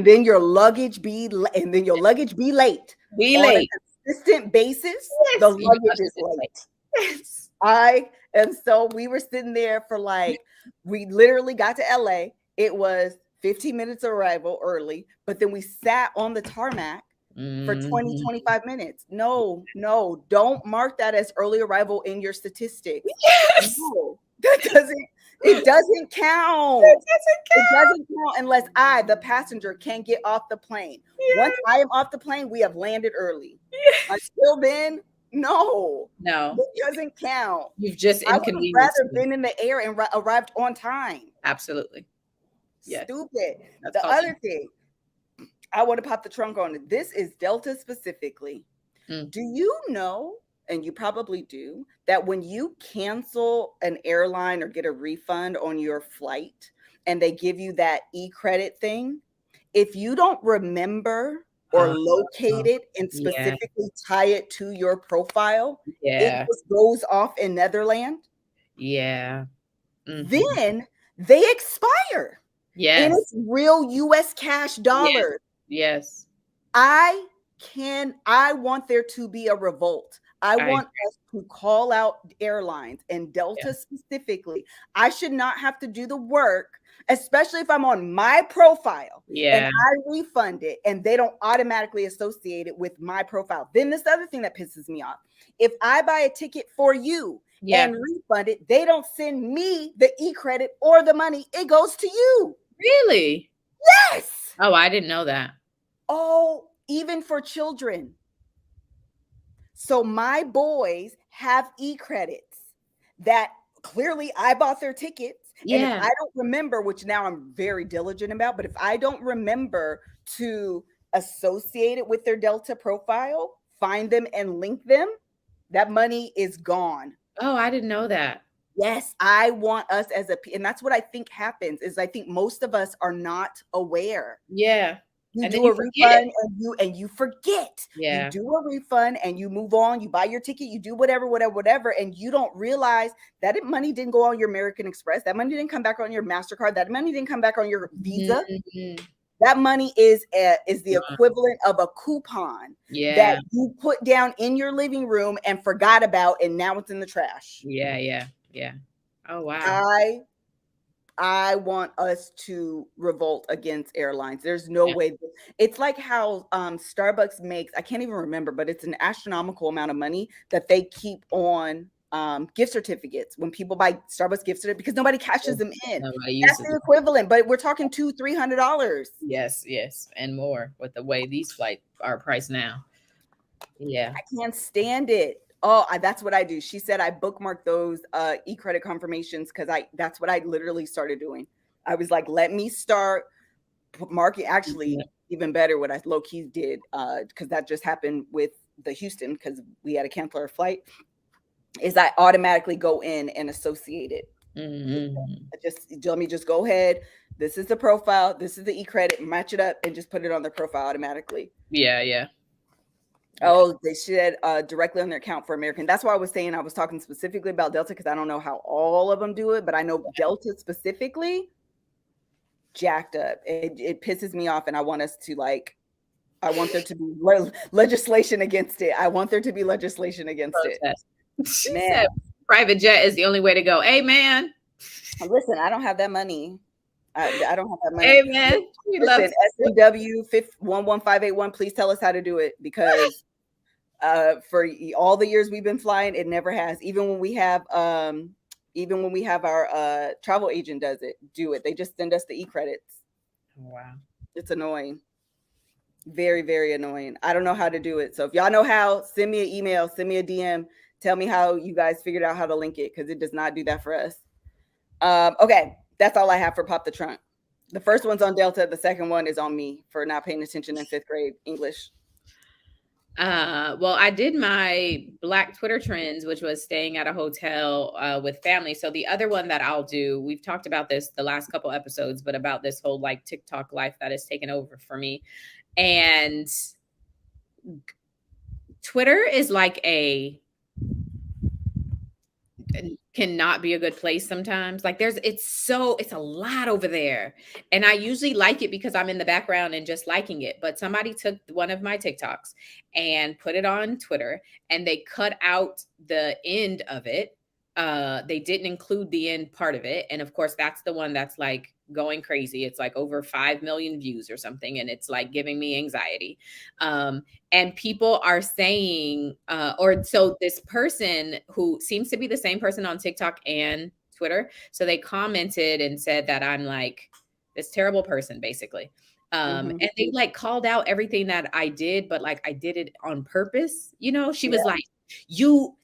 then your luggage be late. Be late. On a consistent basis, the luggage is late. And so we were sitting there for we literally got to LA. It was 15 minutes arrival early, but then we sat on the tarmac for 20, 25 minutes. No, don't mark that as early arrival in your statistics. No, it doesn't count. It doesn't count unless I, the passenger, can get off the plane. Once I am off the plane, we have landed early. Until then, no, it doesn't count. You've just inconvenienced. I would have rather been in the air and arrived on time. Absolutely. Stupid. The other thing I want to pop the trunk on, this is Delta specifically. Do you know, and you probably do, that when you cancel an airline or get a refund on your flight and they give you that e-credit thing, if you don't remember or locate it and specifically tie it to your profile, it just goes off in Netherlands. Then they expire. And it's real US cash dollars. I want there to be a revolt. I want us to call out airlines and Delta specifically. I should not have to do the work, especially if I'm on my profile and I refund it and they don't automatically associate it with my profile. Then this other thing that pisses me off. If I buy a ticket for you and refund it, they don't send me the e-credit or the money. It goes to you. Really? Yes. Oh, I didn't know that. Oh, even for children. So my boys have e-credits that clearly I bought their tickets. And if I don't remember, which now I'm very diligent about, but if I don't remember to associate it with their Delta profile, find them and link them, that money is gone. Oh, I didn't know that. Yes, I want us and that's what I think happens is I think most of us are not aware. You do a refund and you forget. You do a refund and you move on. You buy your ticket. You do whatever. And you don't realize that money didn't go on your American Express. That money didn't come back on your MasterCard. That money didn't come back on your Visa. That money is the equivalent of a coupon Yeah. that you put down in your living room and forgot about, and now it's in the trash. Yeah. Oh wow. I want us to revolt against airlines. There's no Yeah. way. It's like how Starbucks makes, I can't even remember, but it's an astronomical amount of money that they keep on gift certificates when people buy Starbucks gift certificates because nobody cashes them in. Nobody That's uses the it. equivalent, but we're talking $200-$300. Yes, and more with the way these flights are priced now. Yeah. I can't stand it. Oh, that's what I do. She said I bookmarked those e-credit confirmations because that's what I literally started doing. I was like, let me start market. Actually, even better what I low key did, because that just happened with the Houston, because we had to cancel our flight, is I automatically go in and associate it. Let me just go ahead. This is the profile. This is the e-credit. Match it up and just put it on their profile automatically. Yeah. Oh, they should directly on their account for American. That's why I was saying I was talking specifically about Delta because I don't know how all of them do it, but I know Delta specifically jacked up. It pisses me off, and I want us to I want there to be legislation against it. I want there to be legislation against Protest. it. She Man, said private jet is the only way to go. Hey, man. listen, I don't have that money. I don't have that money. Hey, man. Listen, SNW 11581, please tell us how to do it, because for all the years we've been flying, it never has. Even when we have our travel agent do it. They just send us the e-credits. Wow. It's annoying. Very, very annoying. I don't know how to do it. So if y'all know how, send me an email, send me a DM, tell me how you guys figured out how to link it, because it does not do that for us. Okay, that's all I have for Pop the Trunk. The first one's on Delta. The second one is on me for not paying attention in 5th grade English. Well, I did my Black Twitter trends, which was staying at a hotel with family. So the other one that I'll do, we've talked about this the last couple episodes, but about this whole like TikTok life that has taken over for me. And Twitter is like cannot be a good place sometimes. Like it's a lot over there. And I usually like it because I'm in the background and just liking it. But somebody took one of my TikToks and put it on Twitter, and they cut out the end of it. They didn't include the end part of it. And of course, that's the one that's like going crazy. It's like over 5 million views or something. And it's like giving me anxiety. And people are saying, so this person who seems to be the same person on TikTok and Twitter. So they commented and said that I'm like this terrible person, basically. And they like called out everything that I did, but like I did it on purpose. You know, she was like,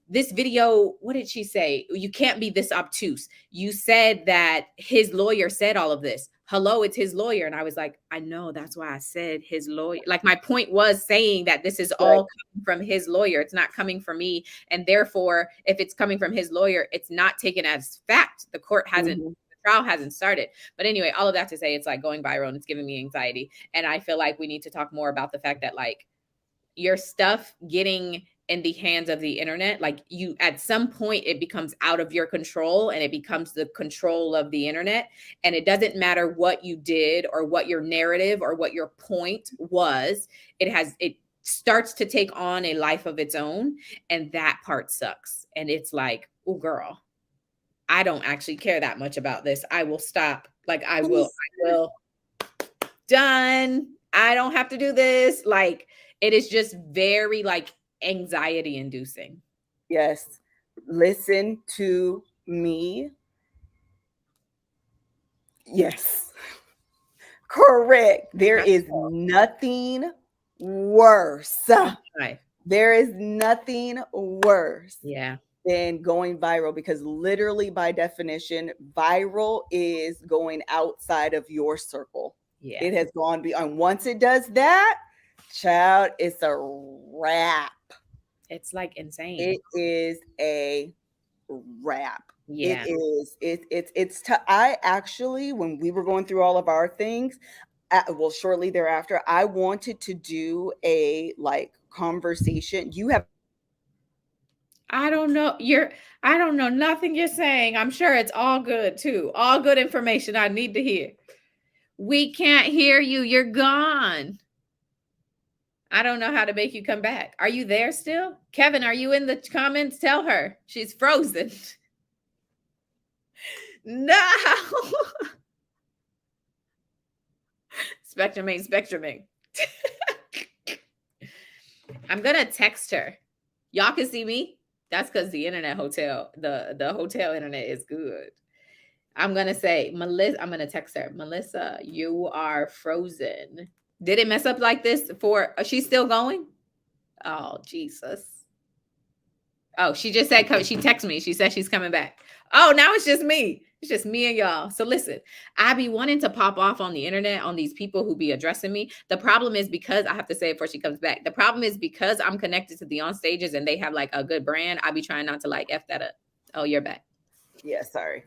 this video, what did she say? You can't be this obtuse. You said that his lawyer said all of this. Hello, it's his lawyer. And I was like, I know, that's why I said his lawyer. Like my point was saying that this is all coming from his lawyer. It's not coming from me. And therefore, if it's coming from his lawyer, it's not taken as fact. The court hasn't, the trial hasn't started. But anyway, all of that to say, it's like going viral and it's giving me anxiety. And I feel like we need to talk more about the fact that like your stuff getting in the hands of the internet, like you, at some point it becomes out of your control and it becomes the control of the internet. And it doesn't matter what you did or what your narrative or what your point was. It starts to take on a life of its own. And that part sucks. And it's like, oh girl, I don't actually care that much about this. I will stop. Like I will done. I don't have to do this. Like it is just very like anxiety inducing. Yes. Listen to me. Yes. Correct. There is nothing worse. Right. There is nothing worse than going viral, because literally by definition, viral is going outside of your circle. Yeah. It has gone beyond. Once it does that, child, it's a wrap. It's like insane. It is a wrap. Yeah. It is. It's I actually, when we were going through all of our things, shortly thereafter, I wanted to do a like conversation. I don't know nothing you're saying. I'm sure it's all good too. All good information I need to hear. We can't hear you. You're gone. I don't know how to make you come back. Are you there still? Kevin, are you in the comments? Tell her she's frozen. No. Spectruming. I'm going to text her. Y'all can see me. That's because the the hotel internet is good. I'm going to say, Melissa, I'm going to text her. Melissa, you are frozen. Did it mess up like this for, she's still going? Oh, Jesus. Oh, she just said, she texted me. She said she's coming back. Oh, now it's just me. It's just me and y'all. So listen, I be wanting to pop off on the internet on these people who be addressing me. The problem is because I have to say it before she comes back. The problem is because I'm connected to the on stages and they have like a good brand. I be trying not to like F that up. Oh, you're back. Yeah, sorry.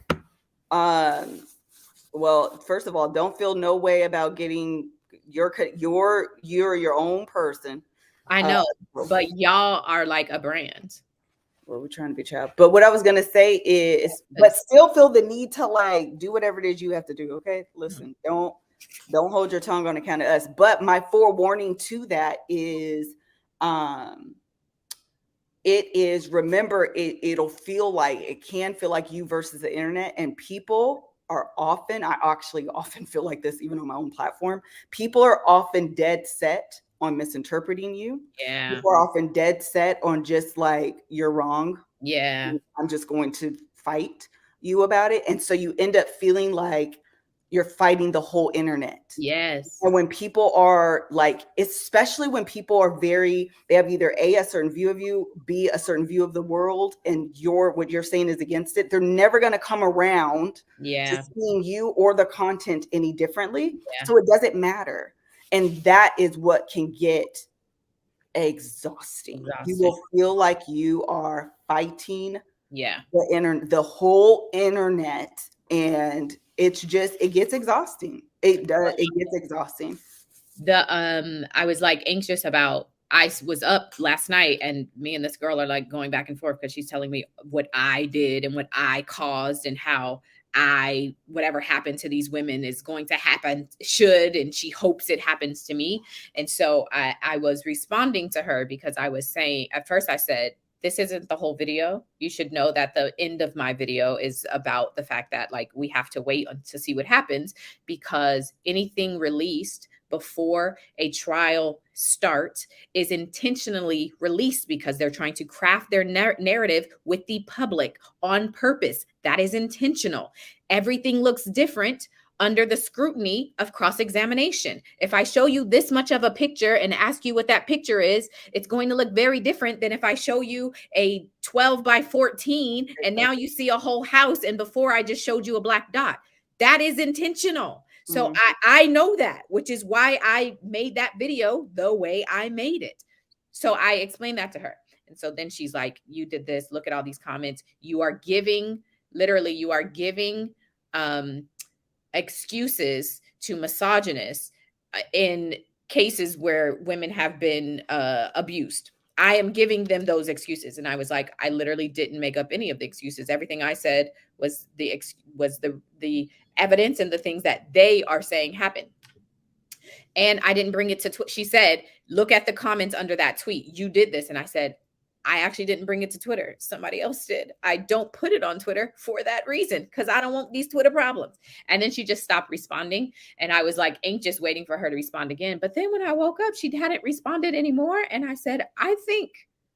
Well, first of all, don't feel no way about getting you're your own person. I know, but y'all are like a brand. Well, we're trying to be child. But what I was gonna say is, but still feel the need to like do whatever it is you have to do. Okay, listen, don't hold your tongue on account of us. But my forewarning to that is, it is, remember, it'll feel like, it can feel like you versus the internet, and people are often, I actually often feel like this even on my own platform, people are often dead set on misinterpreting you. Yeah. People are often dead set on just like, you're wrong. Yeah. I'm just going to fight you about it. And so you end up feeling like you're fighting the whole internet. Yes. And when people are like, especially when people are they have either a certain view of you, B, a certain view of the world, and what you're saying is against it, they're never going to come around to seeing you or the content any differently. Yeah. So it doesn't matter. And that is what can get exhausting. You will feel like you are fighting the whole internet, and it gets exhausting. It gets exhausting. I was like anxious about, I was up last night and me and this girl are like going back and forth because she's telling me what I did and what I caused and how whatever happened to these women is going to happen, and she hopes it happens to me. And so I was responding to her because I was saying, at first I said, this isn't the whole video. You should know that the end of my video is about the fact that like we have to wait to see what happens, because anything released before a trial starts is intentionally released because they're trying to craft their narrative with the public on purpose. That is intentional. Everything looks different under the scrutiny of cross-examination. If I show you this much of a picture and ask you what that picture is, it's going to look very different than if I show you a 12 by 14 and now you see a whole house and before I just showed you a black dot. That is intentional. So I know that, which is why I made that video the way I made it. So I explained that to her. And so then she's like, you did this. Look at all these comments. You are giving excuses to misogynists in cases where women have been abused. I am giving them those excuses. And I was like, I literally didn't make up any of the excuses. Everything I said was the evidence and the things that they are saying happened. And I didn't bring it to she said, look at the comments under that tweet. You did this. And I said, I actually didn't bring it to Twitter. Somebody else did. I don't put it on Twitter for that reason, because I don't want these Twitter problems. And then she just stopped responding. And I was like anxious waiting for her to respond again. But then when I woke up, she hadn't responded anymore. And I said, I think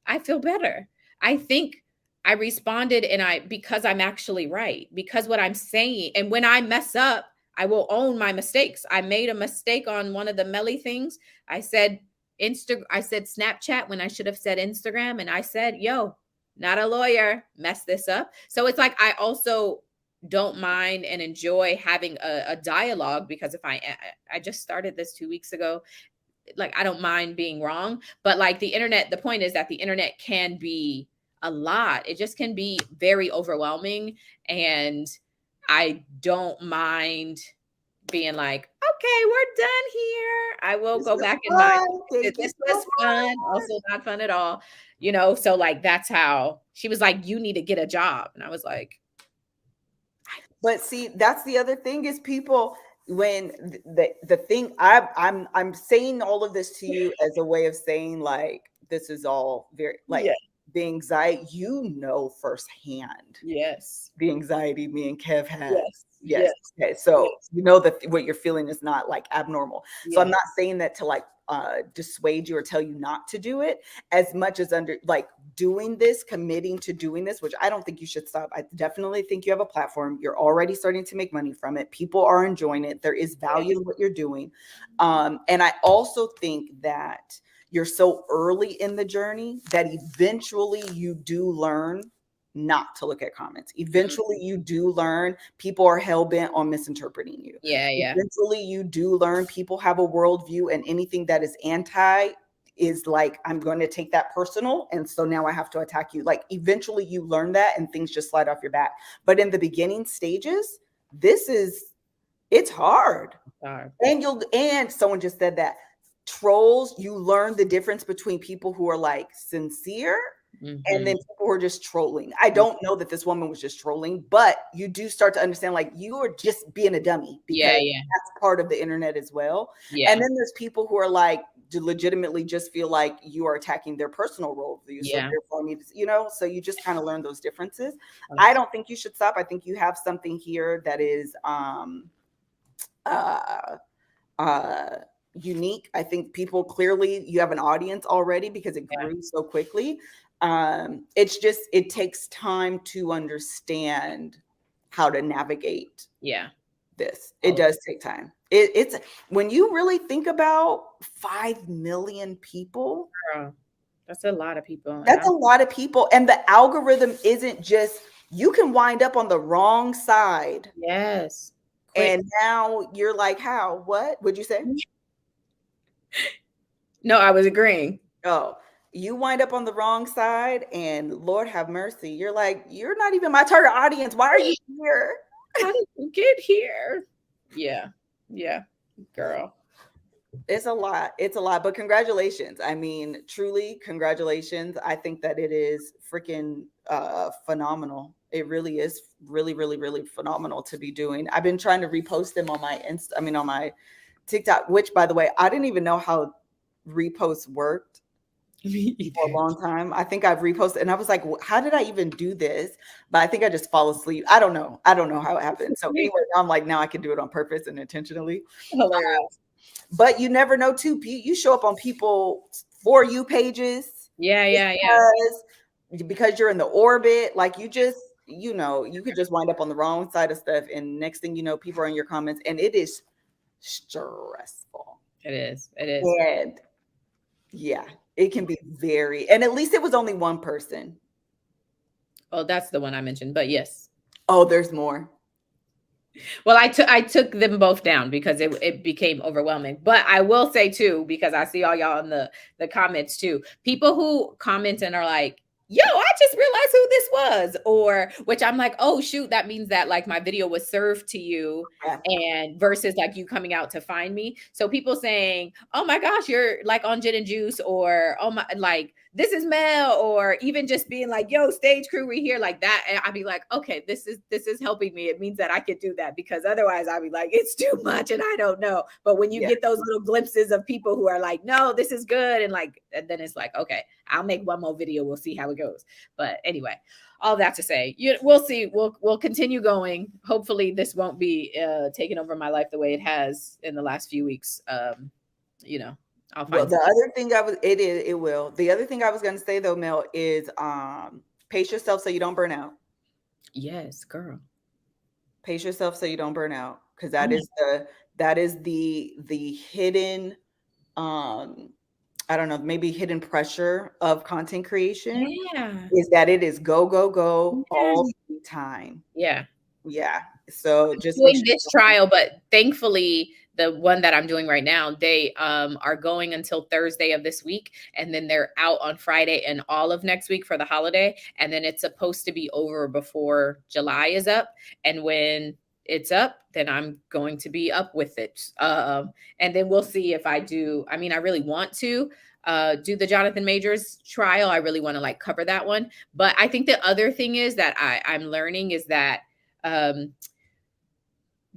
I feel better. I think I responded because I'm actually right, because what I'm saying, and when I mess up, I will own my mistakes. I made a mistake on one of the Melly things. I said Snapchat when I should have said Instagram. And I said, yo, not a lawyer, mess this up. So it's like, I also don't mind and enjoy having a dialogue, because if I just started this 2 weeks ago, like, I don't mind being wrong, but like the internet, the point is that the internet can be a lot. It just can be very overwhelming. And I don't mind being like, okay, we're done here. I will go back in my, this was fun, also not fun at all. So like, that's how she was like, you need to get a job. And I was like, but see, that's the other thing is people, when the thing I'm saying all of this to you as a way of saying like this is all very like Yeah. the anxiety, firsthand Yes. the anxiety me and Kev had. Yes. Yes. Yes. Okay. So Yes. you know that what you're feeling is not like abnormal. So I'm Yeah. not saying that to like dissuade you or tell you not to do it as much as under like doing this, committing to doing this, which I don't think you should stop. I definitely think you have a platform. You're already starting to make money from it. People are enjoying it. There is value in what you're doing. And I also think that you're so early in the journey that eventually you do learn not to look at comments. Eventually, you do learn people are hell bent on misinterpreting you. Yeah. Yeah. Eventually, you do learn people have a worldview, and anything that is anti is like, I'm going to take that personal. And so now I have to attack you. Like, eventually, you learn that and things just slide off your back. But in the beginning stages, it's hard. Sorry. And someone just said that trolls, you learn the difference between people who are like sincere and then people who are just trolling. I don't know that this woman was just trolling, but you do start to understand like you are just being a dummy because Yeah. that's part of the internet as well. Yeah. And then there's people who are like legitimately just feel like you are attacking their personal worldview. Yeah. So therefore, so you just kind of learn those differences. I don't think you should stop. I think you have something here that is unique. I think people clearly, you have an audience already because it grew so quickly. It takes time to understand how to navigate this. It does take time. It's when you really think about 5 million people. Girl, that's a lot of people. That's a lot of people. And the algorithm isn't just, you can wind up on the wrong side. Yes. Quick. And now you're like, how? What would you say? No, I was agreeing. Oh, you wind up on the wrong side, and Lord have mercy. You're like, you're not even my target audience. Why are you here? How did you get here? Yeah. Yeah. Girl. It's a lot. It's a lot. But congratulations. I mean, truly, congratulations. I think that it is freaking phenomenal. It really is really, really, really phenomenal to be doing. I've been trying to repost them on my on my TikTok, which by the way, I didn't even know how reposts worked for a long time. I think I've reposted and I was like, how did I even do this? But I think I just fall asleep. I don't know how it happened. So anyway, I'm like, now I can do it on purpose and intentionally. Hilarious. But you never know too. You show up on people's For You pages. Yeah. Because you're in the orbit. Like you could just wind up on the wrong side of stuff. And next thing you know, people are in your comments and it is stressful. It is. And yeah, it can be and at least it was only one person. Oh, that's the one I mentioned, but yes. Oh, there's more. Well, I took them both down because it became overwhelming. But I will say too, because I see all y'all in the comments too, people who comment and are like, yo, I just realized who this was, or which I'm like, oh shoot, that means that like my video was served to you, and versus like you coming out to find me. So people saying, oh my gosh, you're like on Gin and Juice, or oh my, like this is Mel, or even just being like, yo, stage crew, we here, like that. And I'd be like, okay, this is helping me. It means that I could do that, because otherwise I'd be like, it's too much and I don't know. But when you get those little glimpses of people who are like, no, this is good, and then it's like, okay, I'll make one more video. We'll see how it goes. But anyway, all that to say, we'll see. We'll continue going. Hopefully this won't be taking over my life the way it has in the last few weeks. I'll find the other thing it will. The other thing I was going to say though, Mel, is pace yourself so you don't burn out. Yes, girl. Pace yourself so you don't burn out, because that is the hidden I don't know, maybe hidden pressure of content creation. Is that it is go all the time. Yeah. So just doing this trial, but thankfully the one that I'm doing right now, they are going until Thursday of this week, and then they're out on Friday and all of next week for the holiday, and then it's supposed to be over before July is up. And when it's up, then I'm going to be up with it. And then we'll see if I do. I mean, I really want to do the Jonathan Majors trial. I really want to like cover that one. But I think the other thing is that I'm learning is that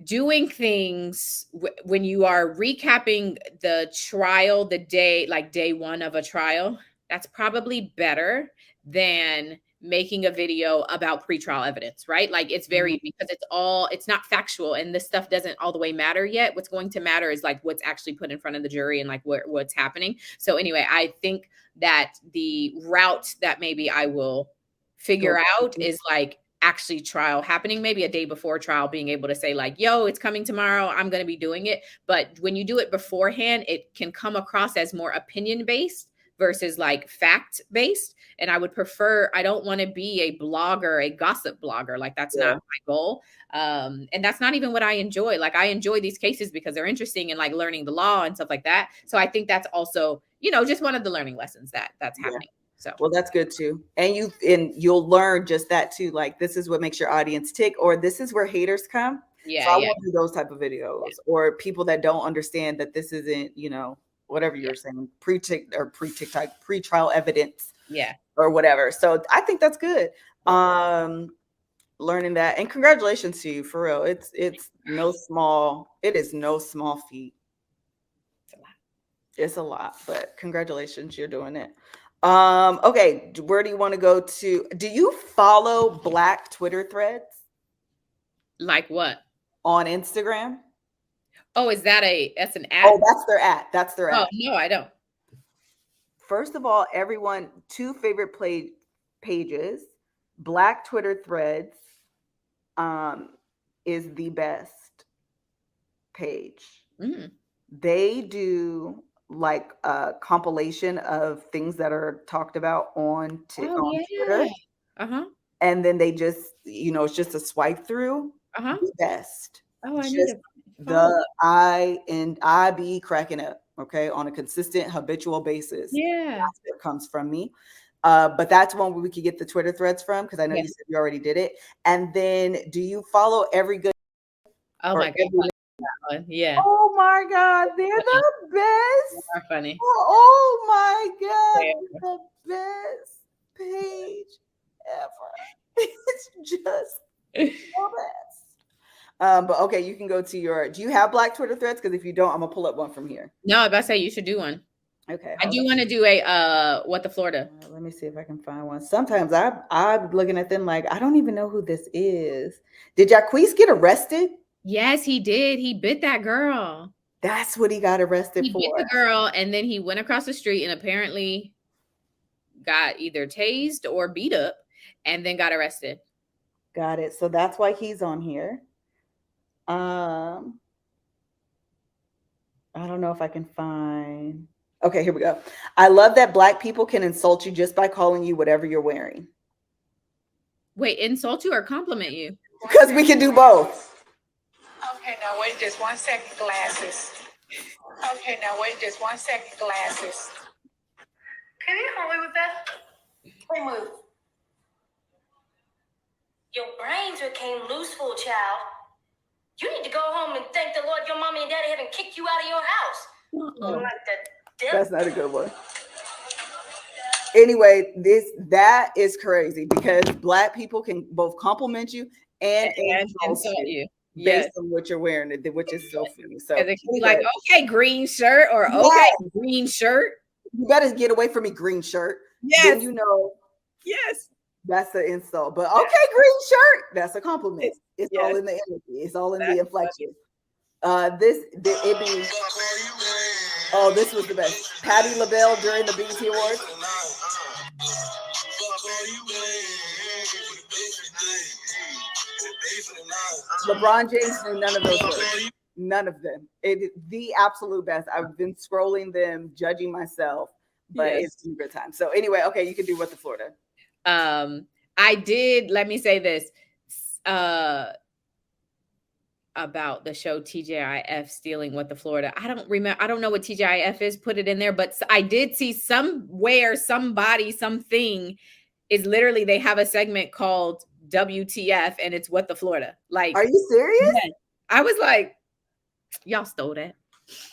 doing things when you are recapping the trial, the day, like day one of a trial, that's probably better than making a video about pretrial evidence, right? Like it's very, because it's not factual and this stuff doesn't all the way matter yet. What's going to matter is like what's actually put in front of the jury and like what's happening. So anyway, I think that the route that maybe I will figure out is like actually trial happening, maybe a day before trial, being able to say like, yo, it's coming tomorrow, I'm going to be doing it. But when you do it beforehand, it can come across as more opinion based versus like fact based. And I would prefer, I don't want to be a blogger, a gossip blogger. Like that's not my goal. And that's not even what I enjoy. Like I enjoy these cases because they're interesting and like learning the law and stuff like that. So I think that's also, just one of the learning lessons that's happening. So, well, that's good too. And you'll learn just that too. Like this is what makes your audience tick, or this is where haters come. Yeah. So I won't do those type of videos or people that don't understand that this isn't, whatever you're saying, pre-trial evidence. Yeah. Or whatever. So I think that's good. Learning that, and congratulations to you, for real. It is no small feat. It's a lot, but congratulations, you're doing it. Okay, where do you want to go to? Do you follow Black Twitter threads? Like what? On Instagram? Oh, that's an ad? Oh, that's their ad. That's their ad. Oh, no, I don't. First of all, everyone, two favorite pages, Black Twitter threads is the best page. They do like a compilation of things that are talked about on Twitter. And then they just, it's just a swipe through. The best. Oh, I need I be cracking up, okay, on a consistent, habitual basis. Yeah. That's where it comes from me. But that's one where we could get the Twitter threads from, because I know you said you already did it. And then do you follow Every Good? Oh my God. Yeah. Oh my God, they're the best. They're funny. Oh my God, the best page ever. It's just the best. But okay, you can go to do you have Black Twitter threads? Because if you don't, I'm gonna pull up one from here. No, I was about to say you should do one. Okay. I do want to do a What the Florida. Let me see if I can find one. Sometimes I'm looking at them like, I don't even know who this is. Did Jacquees get arrested? Yes, he did. He bit that girl. That's what he got arrested for. He bit the girl, and then he went across the street and apparently got either tased or beat up, and then got arrested. Got it. So that's why he's on here. I don't know if I can find. Okay, here we go. I love that Black people can insult you just by calling you whatever you're wearing. Wait, insult you or compliment you? Because we can do both. Okay, now wait just 1 second, glasses. Okay, now wait just 1 second, glasses. Can you help me with that? Hey, move. Your brains became loose, full child. You need to go home and thank the Lord your mommy and daddy haven't kicked you out of your house. Like the That's not a good one. Anyway, that is crazy, because Black people can both compliment you and insult you. Based on what you're wearing, which is so funny. So it can be like, okay, green shirt, or okay, green shirt. You better get away from me, green shirt. Yes. Then yes. That's an insult. But okay, green shirt, that's a compliment. It's all in the energy. It's all in the inflection. This was the best. Patti LaBelle during the BET Awards. LeBron James knew none of those words. None of them. The absolute best. I've been scrolling them, judging myself, but it's a good time. So anyway, okay, you can do What the Florida. I did. Let me say this about the show TGIF stealing What the Florida. I don't remember. I don't know what TGIF is. Put it in there, but I did see somewhere, something is literally, they have a segment called WTF, and it's What the Florida. Like, are you serious? Yeah. I was like, y'all stole that.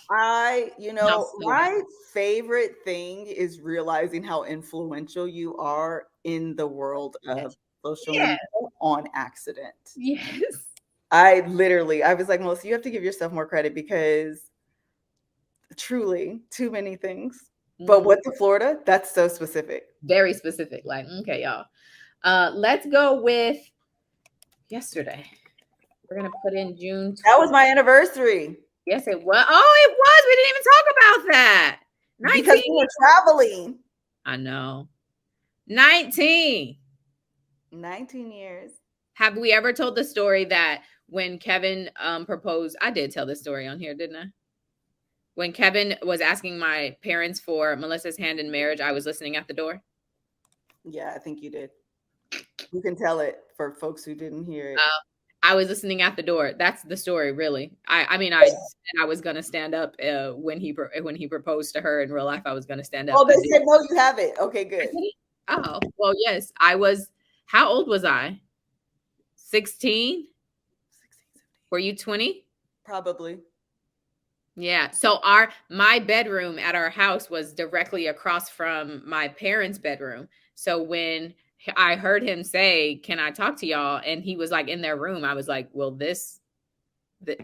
My favorite thing is realizing how influential you are in the world of social media on accident. Yes. I was like, Melissa, you have to give yourself more credit because truly too many things. But what to Florida? That's so specific. Very specific. Like, okay, y'all. Let's go with yesterday. We're gonna put in June 12th. That was my anniversary. Yes, it was. Oh, it was. We didn't even talk about that. 19. Because we were traveling. I know. 19 years. Have we ever told the story that when Kevin proposed? I did tell this story on here, didn't I? When Kevin was asking my parents for Melissa's hand in marriage, I was listening at the door. Yeah, I think you did. You can tell it for folks who didn't hear it. I was listening at the door. That's the story, really. I mean, I said I was going to stand up when he proposed to her in real life. I was going to stand up. Oh, they said no, you have it. Okay, good. Oh, well, yes. I was. How old was I? 16? Were you 20? Probably. Yeah. So my bedroom at our house was directly across from my parents' bedroom. So when I heard him say, "Can I talk to y'all?" and he was like in their room, I was like, well,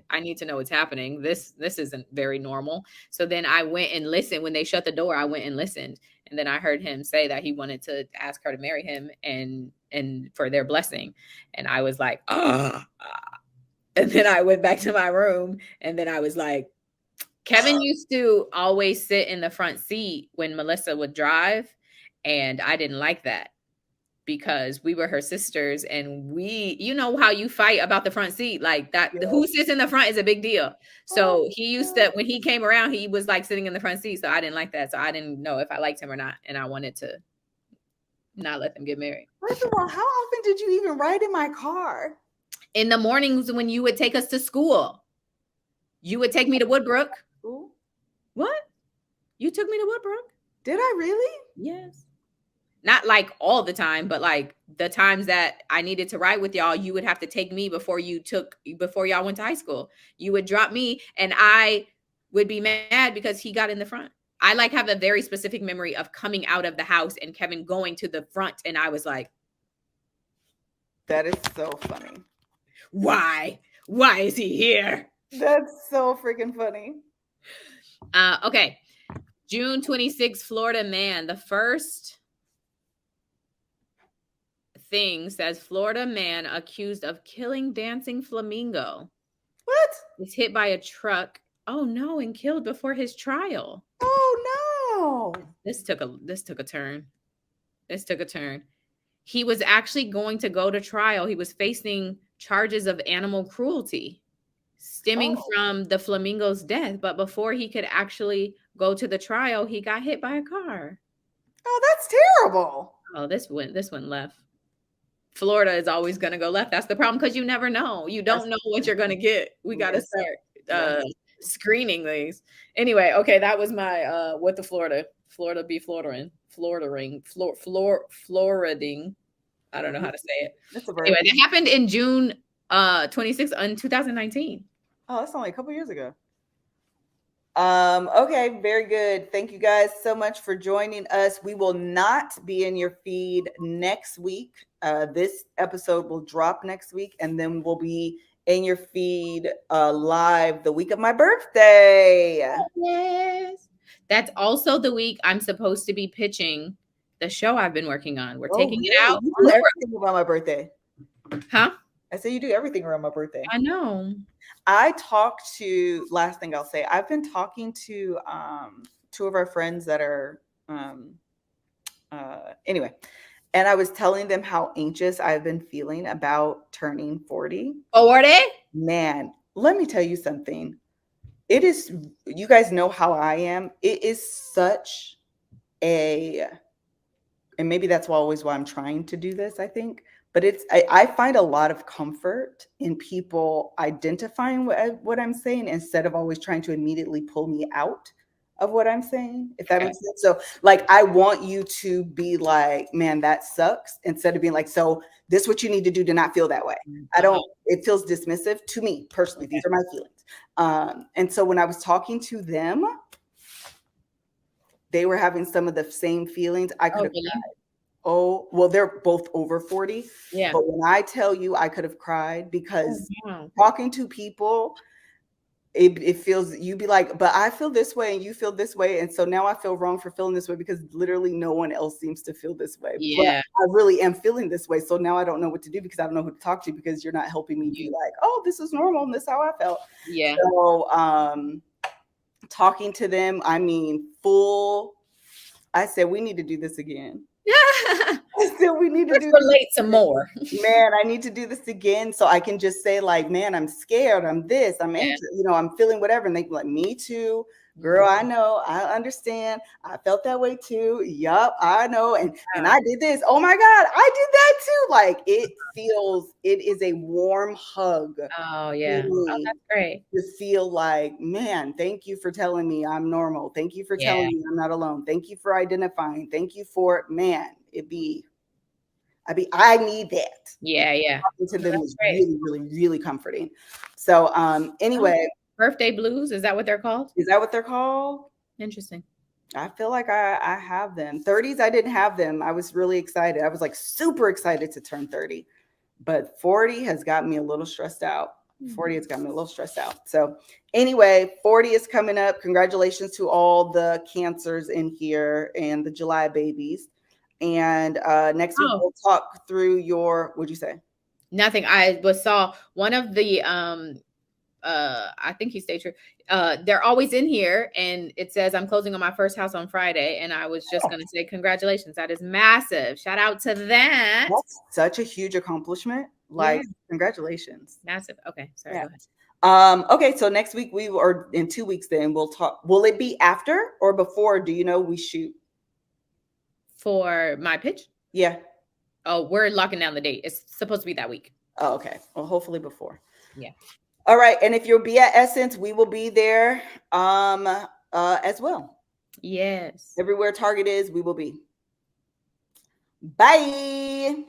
I need to know what's happening. This isn't very normal. So then I went and listened. When they shut the door, I went and listened. And then I heard him say that he wanted to ask her to marry him and for their blessing. And I was like, and then I went back to my room and then I was like, Kevin used to always sit in the front seat when Melissa would drive. And I didn't like that because we were her sisters and you know how you fight about the front seat like that. Yeah. Who sits in the front is a big deal. So he used to, when he came around, he was like sitting in the front seat. So I didn't like that. So I didn't know if I liked him or not. And I wanted to not let them get married. First of all, how often did you even ride in my car? In the mornings when you would take us to school. You would take me to Woodbrook. Ooh. What? You took me to Woodbrook? Did I really? Yes. Not like all the time, but like the times that I needed to ride with y'all, you would have to take me before y'all went to high school. You would drop me and I would be mad because he got in the front. I like have a very specific memory of coming out of the house and Kevin going to the front. And I was like, that is so funny. Why? Why is he here? That's so freaking funny. Okay. June 26th, Florida man. The first thing says Florida man accused of killing dancing flamingo. What? Was hit by a truck. Oh no, and killed before his trial. Oh no. This took a turn. He was actually going to go to trial. He was facing charges of animal cruelty stemming from the flamingo's death. But before he could actually go to the trial, he got hit by a car. Oh, that's terrible. Oh, this went left. Florida is always going to go left. That's the problem because you never know. You don't know what you're going to get. We got to start screening these. Anyway, okay, that was my what the Florida be Floriding. I don't know how to say it. Anyway, that happened in June 26th in 2019. Oh, that's only a couple years ago. Okay, very good. Thank you guys so much for joining us. We will not be in your feed next week. This episode will drop next week, and then we'll be in your feed live the week of my birthday. Yes. That's also the week I'm supposed to be pitching the show I've been working on. We're taking it out. You do everything around my birthday. Huh? I say you do everything around my birthday. I know. Last thing I'll say, I've been talking to two of our friends that are anyway, and I was telling them how anxious I've been feeling about turning 40. 40? Man, let me tell you something. It is, you guys know how I am. It is such and maybe that's always why I'm trying to do this, I think. But I find a lot of comfort in people identifying what I'm saying instead of always trying to immediately pull me out of what I'm saying, if that makes sense. So like, I want you to be like, man, that sucks, instead of being like, so this is what you need to do to not feel that way. It feels dismissive to me personally. These are my feelings. And so when I was talking to them, they were having some of the same feelings. I could have died. Oh, well, they're both over 40. Yeah. But when I tell you I could have cried because wow. talking to people, it feels, you be like, but I feel this way and you feel this way. And so now I feel wrong for feeling this way because literally no one else seems to feel this way. But Yeah. I really am feeling this way. So now I don't know what to do because I don't know who to talk to because you're not helping me be like, oh, this is normal and this is how I felt. Yeah. So talking to them, I mean, I said, we need to do this again. I said, we need to Let's do relate some more. Man, I need to do this again so I can just say like, man, I'm scared. I'm this, I'm anxious, I'm feeling whatever. And they be like, me too. Girl, I know, I understand. I felt that way too. Yup, I know. And I did this. Oh my God, I did that too. Like it is a warm hug. Oh yeah. Oh, that's great. To feel like, man, thank you for telling me I'm normal. Thank you for telling me I'm not alone. Thank you for identifying. Thank you for, man, I need that. Yeah. Talking to them is really, really, really comforting. So anyway. Birthday blues, is that what they're called? Is that what they're called? Interesting. I feel like I have them. 30s, I didn't have them. I was really excited. I was like super excited to turn 30. But 40 has got me a little stressed out. 40 has got me a little stressed out. So anyway, 40 is coming up. Congratulations to all the cancers in here and the July babies. And next week we'll talk through what'd you say? Nothing. I saw one of the I think he stayed true. They're always in here and it says I'm closing on my first house on Friday. And I was just gonna say congratulations. That is massive. Shout out to that. That's such a huge accomplishment. Like congratulations. Massive. Okay. Sorry. Go ahead. Okay, so next week or in 2 weeks then we'll talk. Will it be after or before? Do you know we shoot? For my pitch? Yeah. Oh, we're locking down the date. It's supposed to be that week. Oh, okay. Well, hopefully before. Yeah. All right. And if you'll be at Essence, we will be there as well. Yes. Everywhere Target is, we will be. Bye.